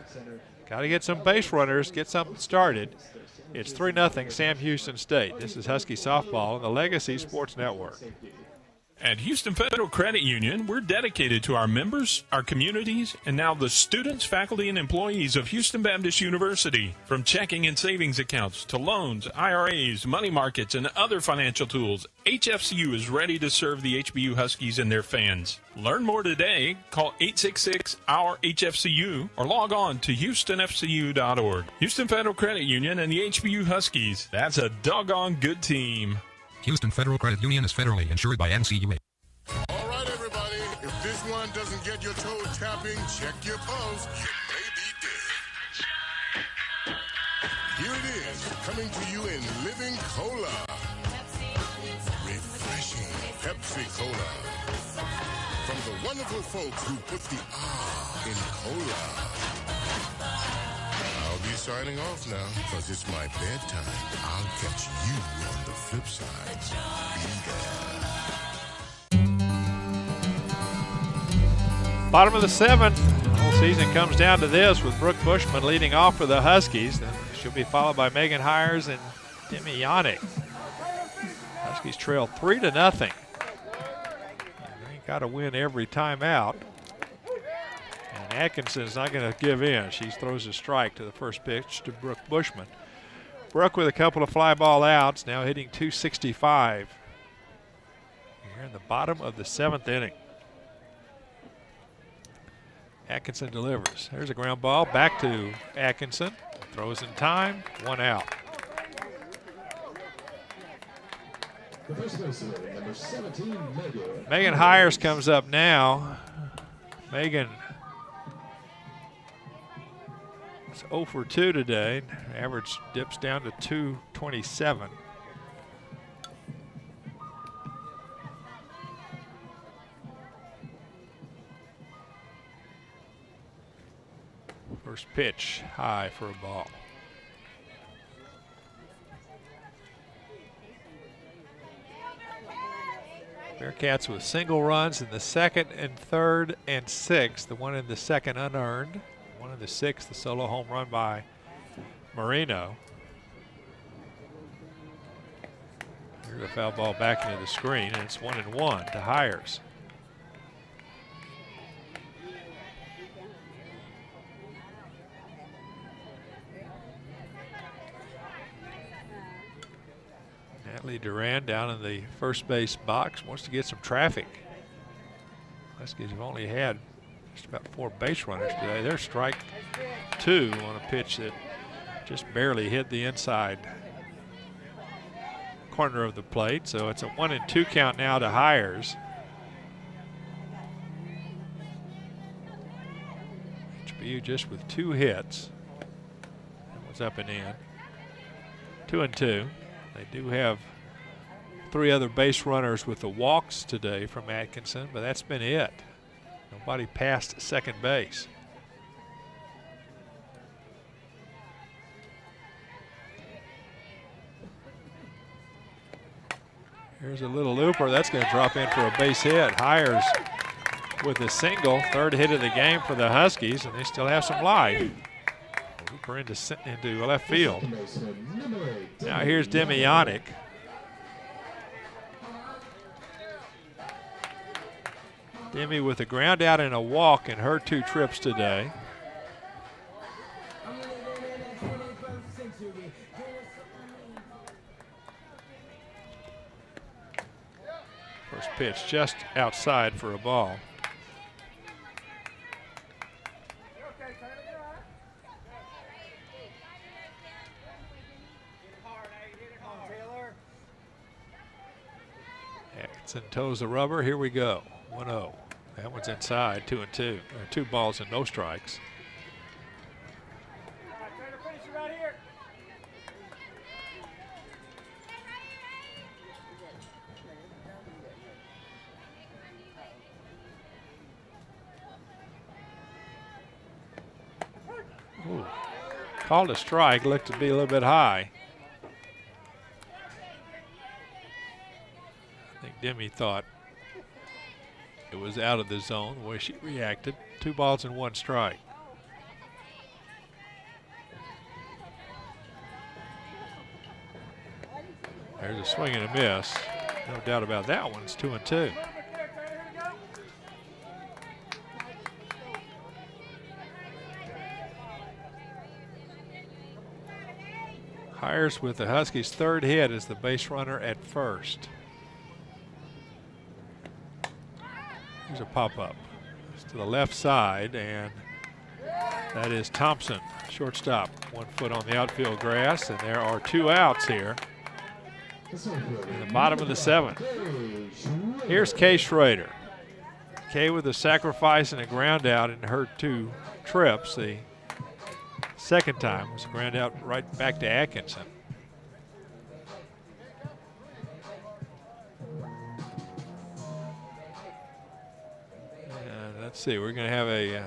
[SPEAKER 5] got to get some base runners, get something started. It's 3-0 Sam Houston State. This is Husky Softball on the Legacy Sports Network.
[SPEAKER 1] At Houston Federal Credit Union, we're dedicated to our members, our communities, and now the students, faculty, and employees of Houston Baptist University. From checking and savings accounts to loans, IRAs, money markets, and other financial tools, HFCU is ready to serve the HBU Huskies and their fans. Learn more today. Call 866-OUR-HFCU or log on to houstonfcu.org. Houston Federal Credit Union and the HBU Huskies. That's a doggone good team.
[SPEAKER 2] Houston Federal Credit Union is federally insured by NCUA.
[SPEAKER 11] All right, everybody. If this one doesn't get your toe tapping, check your pulse. You may be dead. Here it is, coming to you in living cola. Refreshing Pepsi Cola. From the wonderful folks who put the R in cola. I'll be signing off now, because it's my bedtime. I'll catch you on the flip side. Be there.
[SPEAKER 5] Bottom of the 7th. The whole season comes down to this with Brooke Bushman leading off for the Huskies. Then she'll be followed by Megan Hires and Demi Yannick. Huskies trail 3-0. They got to win every time out. And Atkinson's not going to give in. She throws a strike to the first pitch to Brooke Bushman. Brooke with a couple of fly ball outs, now hitting .265. Here in the bottom of the 7th inning. Atkinson delivers. There's a ground ball back to Atkinson. Throws in time, 1 out.
[SPEAKER 6] The first baseman, number 17,
[SPEAKER 5] Megan Hires comes up now. Megan is 0 for 2 today. Average dips down to .227. First pitch, high for a ball. Bearcats with single runs in the 2nd and 3rd and 6th. The one in the 2nd unearned. One in the 6th, the solo home run by Marino. Here's a foul ball back into the screen, and it's 1-1 to Hires. Natalie Duran down in the first base box wants to get some traffic. Huskies have only had just about 4 base runners today. They're strike 2 on a pitch that just barely hit the inside corner of the plate. So it's a 1-2 count now to Hires. HBU just with 2 hits. That was up and in. 2-2. They do have 3 other base runners with the walks today from Atkinson, but that's been it. Nobody past second base. Here's a little looper. That's going to drop in for a base hit. Hires with a single, 3rd hit of the game for the Huskies, and they still have some life. Looper into left field. Now here's Demjanic. Demi with a ground out and a walk in her 2 trips today. First pitch just outside for a ball. Atkinson toes the rubber. Here we go. 1-0. That one's inside. 2-2. 2 balls and no strikes. Ooh. Called a strike. Looked to be a little bit high. I think Demi thought it was out of the zone the way she reacted. 2 balls and 1 strike. There's a swing and a miss. No doubt about that one. It's 2-2. Hires with the Huskies' 3rd hit as the base runner at first. Here's a pop-up. It's to the left side, and that is Thompson, shortstop. 1 foot on the outfield grass, and there are 2 outs here in the bottom of the 7th. Here's Kay Schrader. Kay with a sacrifice and a ground out in her 2 trips. The second time was a ground out right back to Atkinson. And let's see, we're going to have a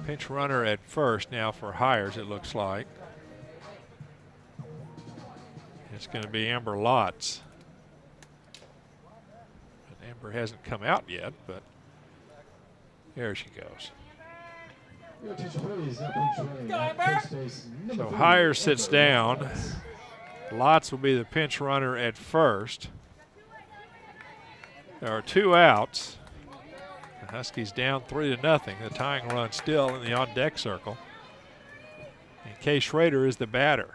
[SPEAKER 5] pinch runner at first now for Hires, it looks like. It's going to be Amber Lotz. And Amber hasn't come out yet, but there she goes. So Hires sits down. Lotz will be the pinch runner at first. There are 2 outs. The Huskies down 3-0. The tying run still in the on-deck circle. And Kay Schrader is the batter.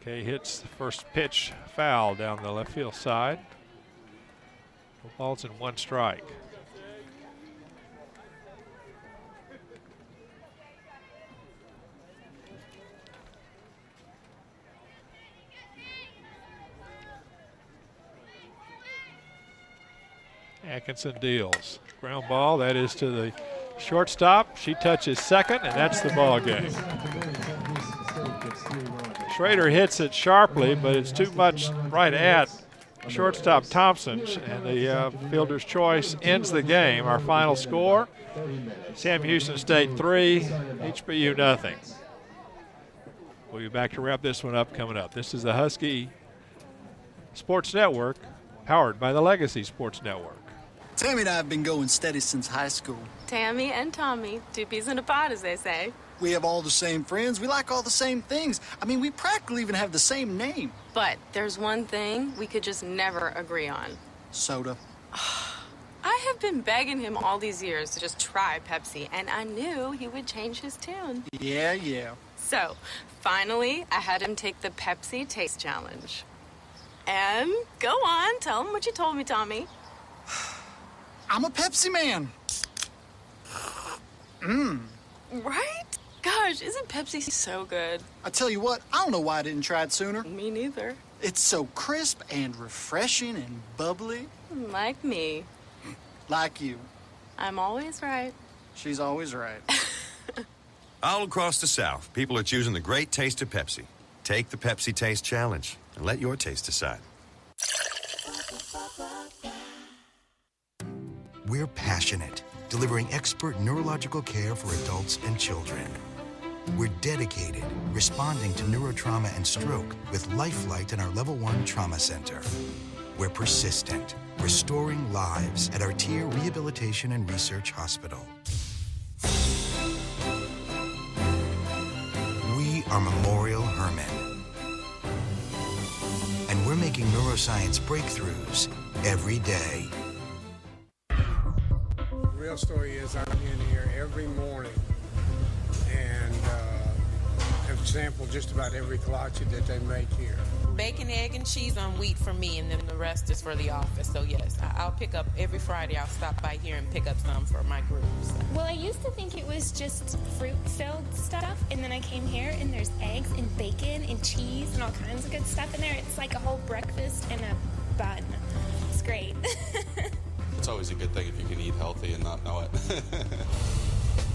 [SPEAKER 5] Kay hits the first pitch foul down the left field side. 2 balls and 1 strike. Atkinson deals. Ground ball, that is to the shortstop. She touches second, and that's the ball game. Schrader hits it sharply, but it's too much right at shortstop Thompson, and the fielder's choice ends the game. Our final score, Sam Houston State 3, HBU nothing. We'll be back to wrap this one up coming up. This is the Husky Sports Network, powered by the Legacy Sports Network.
[SPEAKER 21] Tammy and I have been going steady since high school.
[SPEAKER 22] Tammy and Tommy, 2 peas in a pod, as they say.
[SPEAKER 21] We have all the same friends. We like all the same things. I mean, we practically even have the same name.
[SPEAKER 22] But there's one thing we could just never agree on.
[SPEAKER 21] Soda.
[SPEAKER 22] I have been begging him all these years to just try Pepsi, and I knew he would change his tune.
[SPEAKER 21] Yeah.
[SPEAKER 22] So, finally, I had him take the Pepsi Taste Challenge. And go on, tell him what you told me, Tommy.
[SPEAKER 21] I'm a Pepsi man.
[SPEAKER 22] Right? Gosh, isn't Pepsi so good?
[SPEAKER 21] I tell you what, I don't know why I didn't try it sooner.
[SPEAKER 22] Me neither.
[SPEAKER 21] It's so crisp and refreshing and bubbly.
[SPEAKER 22] Like me.
[SPEAKER 21] Like you.
[SPEAKER 22] I'm always right.
[SPEAKER 21] She's always right.
[SPEAKER 23] All across the South, people are choosing the great taste of Pepsi. Take the Pepsi Taste Challenge and let your taste decide.
[SPEAKER 4] We're passionate, delivering expert neurological care for adults and children. We're dedicated, responding to neurotrauma and stroke with Lifelight in our Level 1 Trauma Center. We're persistent, restoring lives at our Tier Rehabilitation and Research Hospital. We are Memorial Hermann. And we're making neuroscience breakthroughs every day.
[SPEAKER 3] The real story is I'm in here every morning and have sampled just about every kolache that they make here.
[SPEAKER 8] Bacon, egg, and cheese on wheat for me, and then the rest is for the office. So yes, I'll pick up every Friday. I'll stop by here and pick up some for my groups.
[SPEAKER 16] Well, I used to think it was just fruit-filled stuff, and then I came here and there's eggs and bacon and cheese and all kinds of good stuff in there. It's like a whole breakfast in a bun. It's great.
[SPEAKER 24] It's always a good thing if you can eat healthy and not know it.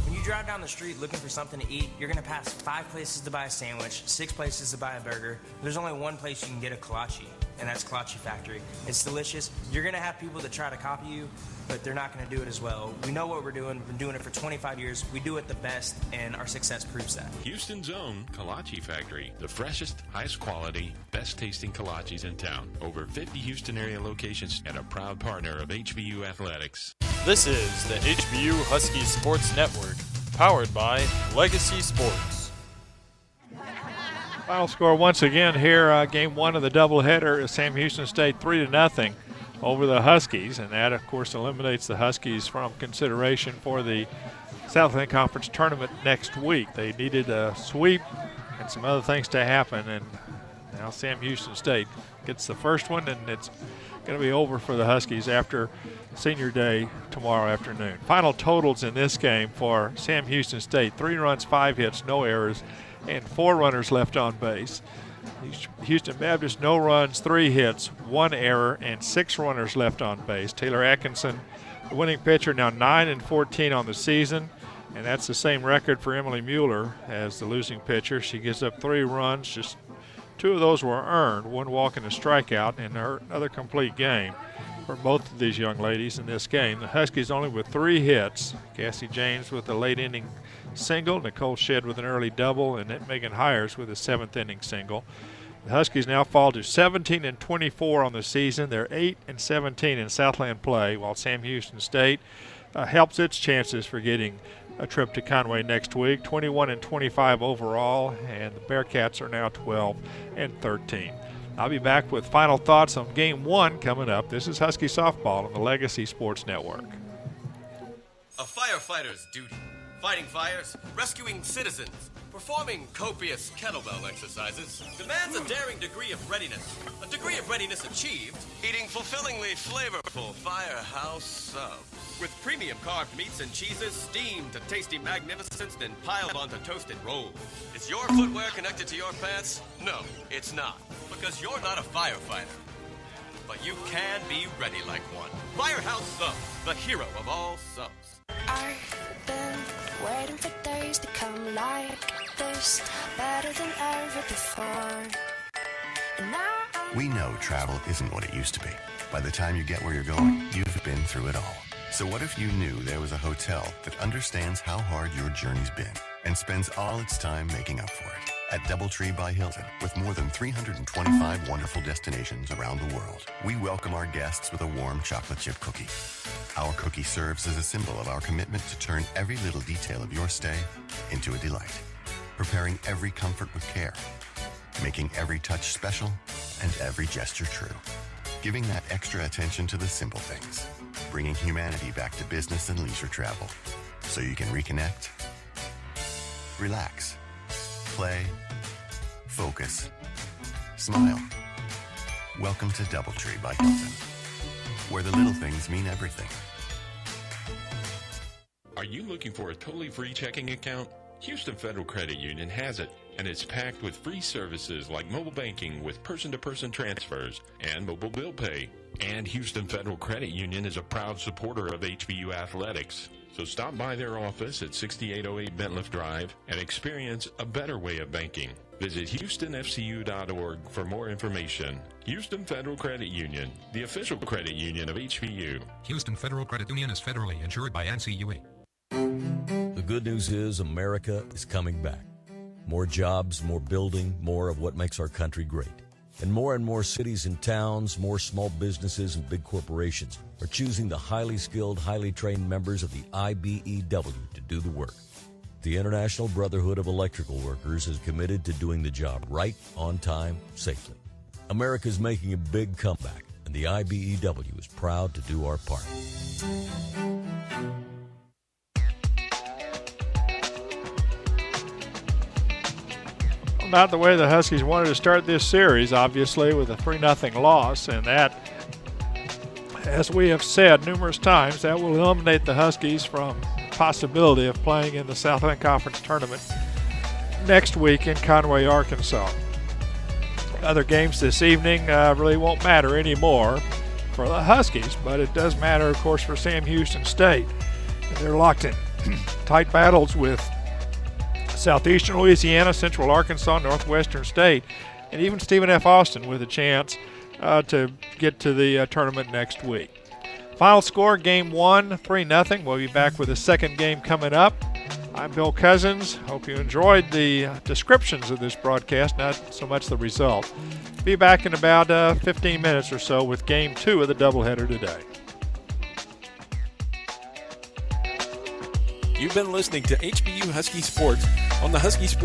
[SPEAKER 25] When you drive down the street looking for something to eat, you're going to pass 5 places to buy a sandwich, 6 places to buy a burger. There's only one place you can get a kolache, and that's Kolache Factory. It's delicious. You're going to have people that try to copy you, but they're not going to do it as well. We know what we're doing. We've been doing it for 25 years. We do it the best, and our success proves that.
[SPEAKER 1] Houston's own Kolache Factory, the freshest, highest quality, best tasting kolaches in town. Over 50 Houston area locations and a proud partner of HBU Athletics.
[SPEAKER 5] This is the HBU Huskies Sports Network, powered by Legacy Sports. Final score once again here, game one of the doubleheader is Sam Houston State 3-0 over the Huskies, and that, of course, eliminates the Huskies from consideration for the Southland Conference tournament next week. They needed a sweep and some other things to happen, and now Sam Houston State gets the first one, and it's going to be over for the Huskies after Senior Day tomorrow afternoon. Final totals in this game for Sam Houston State: 3 runs, 5 hits, no errors, and 4 runners left on base. Houston Baptist, no runs, 3 hits, 1 error, and 6 runners left on base. Taylor Atkinson, the winning pitcher, now 9-14 on the season, and that's the same record for Emily Mueller as the losing pitcher. She gives up 3 runs, just 2 of those were earned, 1 walk and a strikeout, and another complete game for both of these young ladies in this game. The Huskies only with 3 hits. Cassie James with a late inning single, Nicole Shedd with an early double, and Megan Hires with a 7th inning single. The Huskies now fall to 17-24 on the season. They're 8-17 in Southland play, while Sam Houston State helps its chances for getting a trip to Conway next week. 21-25 overall, and the Bearcats are now 12-13. I'll be back with final thoughts on Game 1 coming up. This is Husky Softball on the Legacy Sports Network.
[SPEAKER 26] A firefighter's duty. Fighting fires, rescuing citizens, performing copious kettlebell exercises demands a daring degree of readiness. A degree of readiness achieved eating fulfillingly flavorful Firehouse subs. With premium carved meats and cheeses steamed to tasty magnificence, then piled onto toasted rolls. Is your footwear connected to your pants? No, it's not, because you're not a firefighter. But you can be ready like one. Firehouse Subs, the hero of all subs.
[SPEAKER 12] I've been waiting for days to come like this, better than ever before. And now
[SPEAKER 17] We know travel isn't what it used to be. By the time you get where you're going, you've been through it all. So what if you knew there was a hotel that understands how hard your journey's been and spends all its time making up for it? At DoubleTree by Hilton, with more than 325 wonderful destinations around the world, we welcome our guests with a warm chocolate chip cookie. Our cookie serves as a symbol of our commitment to turn every little detail of your stay into a delight, preparing every comfort with care, making every touch special and every gesture true, giving that extra attention to the simple things, bringing humanity back to business and leisure travel, so you can reconnect, relax, play, focus, smile. Welcome to DoubleTree by Hilton, where the little things mean everything.
[SPEAKER 1] Are you looking for a totally free checking account? Houston Federal Credit Union has it, and it's packed with free services like mobile banking with person-to-person transfers and mobile bill pay. And Houston Federal Credit Union is a proud supporter of HBU athletics. So stop by their office at 6808 Bentliff Drive and experience a better way of banking. Visit HoustonFCU.org for more information. Houston Federal Credit Union, the official credit union of HBU.
[SPEAKER 2] Houston Federal Credit Union is federally insured by NCUA.
[SPEAKER 7] The good news is America is coming back. More jobs, more building, more of what makes our country great. And more cities and towns, more small businesses and big corporations are choosing the highly skilled, highly trained members of the IBEW to do the work. The International Brotherhood of Electrical Workers is committed to doing the job right, on time, safely. America's making a big comeback, and the IBEW is proud to do our part.
[SPEAKER 5] Not the way the Huskies wanted to start this series, obviously, with a 3-0 loss, and that, as we have said numerous times, that will eliminate the Huskies from possibility of playing in the Southland Conference Tournament next week in Conway, Arkansas. Other games this evening really won't matter anymore for the Huskies, but it does matter, of course, for Sam Houston State. They're locked in tight battles with Southeastern Louisiana, Central Arkansas, Northwestern State, and even Stephen F. Austin with a chance to get to the tournament next week. Final score, Game 1, 3-0. We'll be back with the second game coming up. I'm Bill Cousins. Hope you enjoyed the descriptions of this broadcast, not so much the result. Be back in about 15 minutes or so with Game 2 of the doubleheader today.
[SPEAKER 14] You've been listening to HBU Husky Sports on the Husky Sports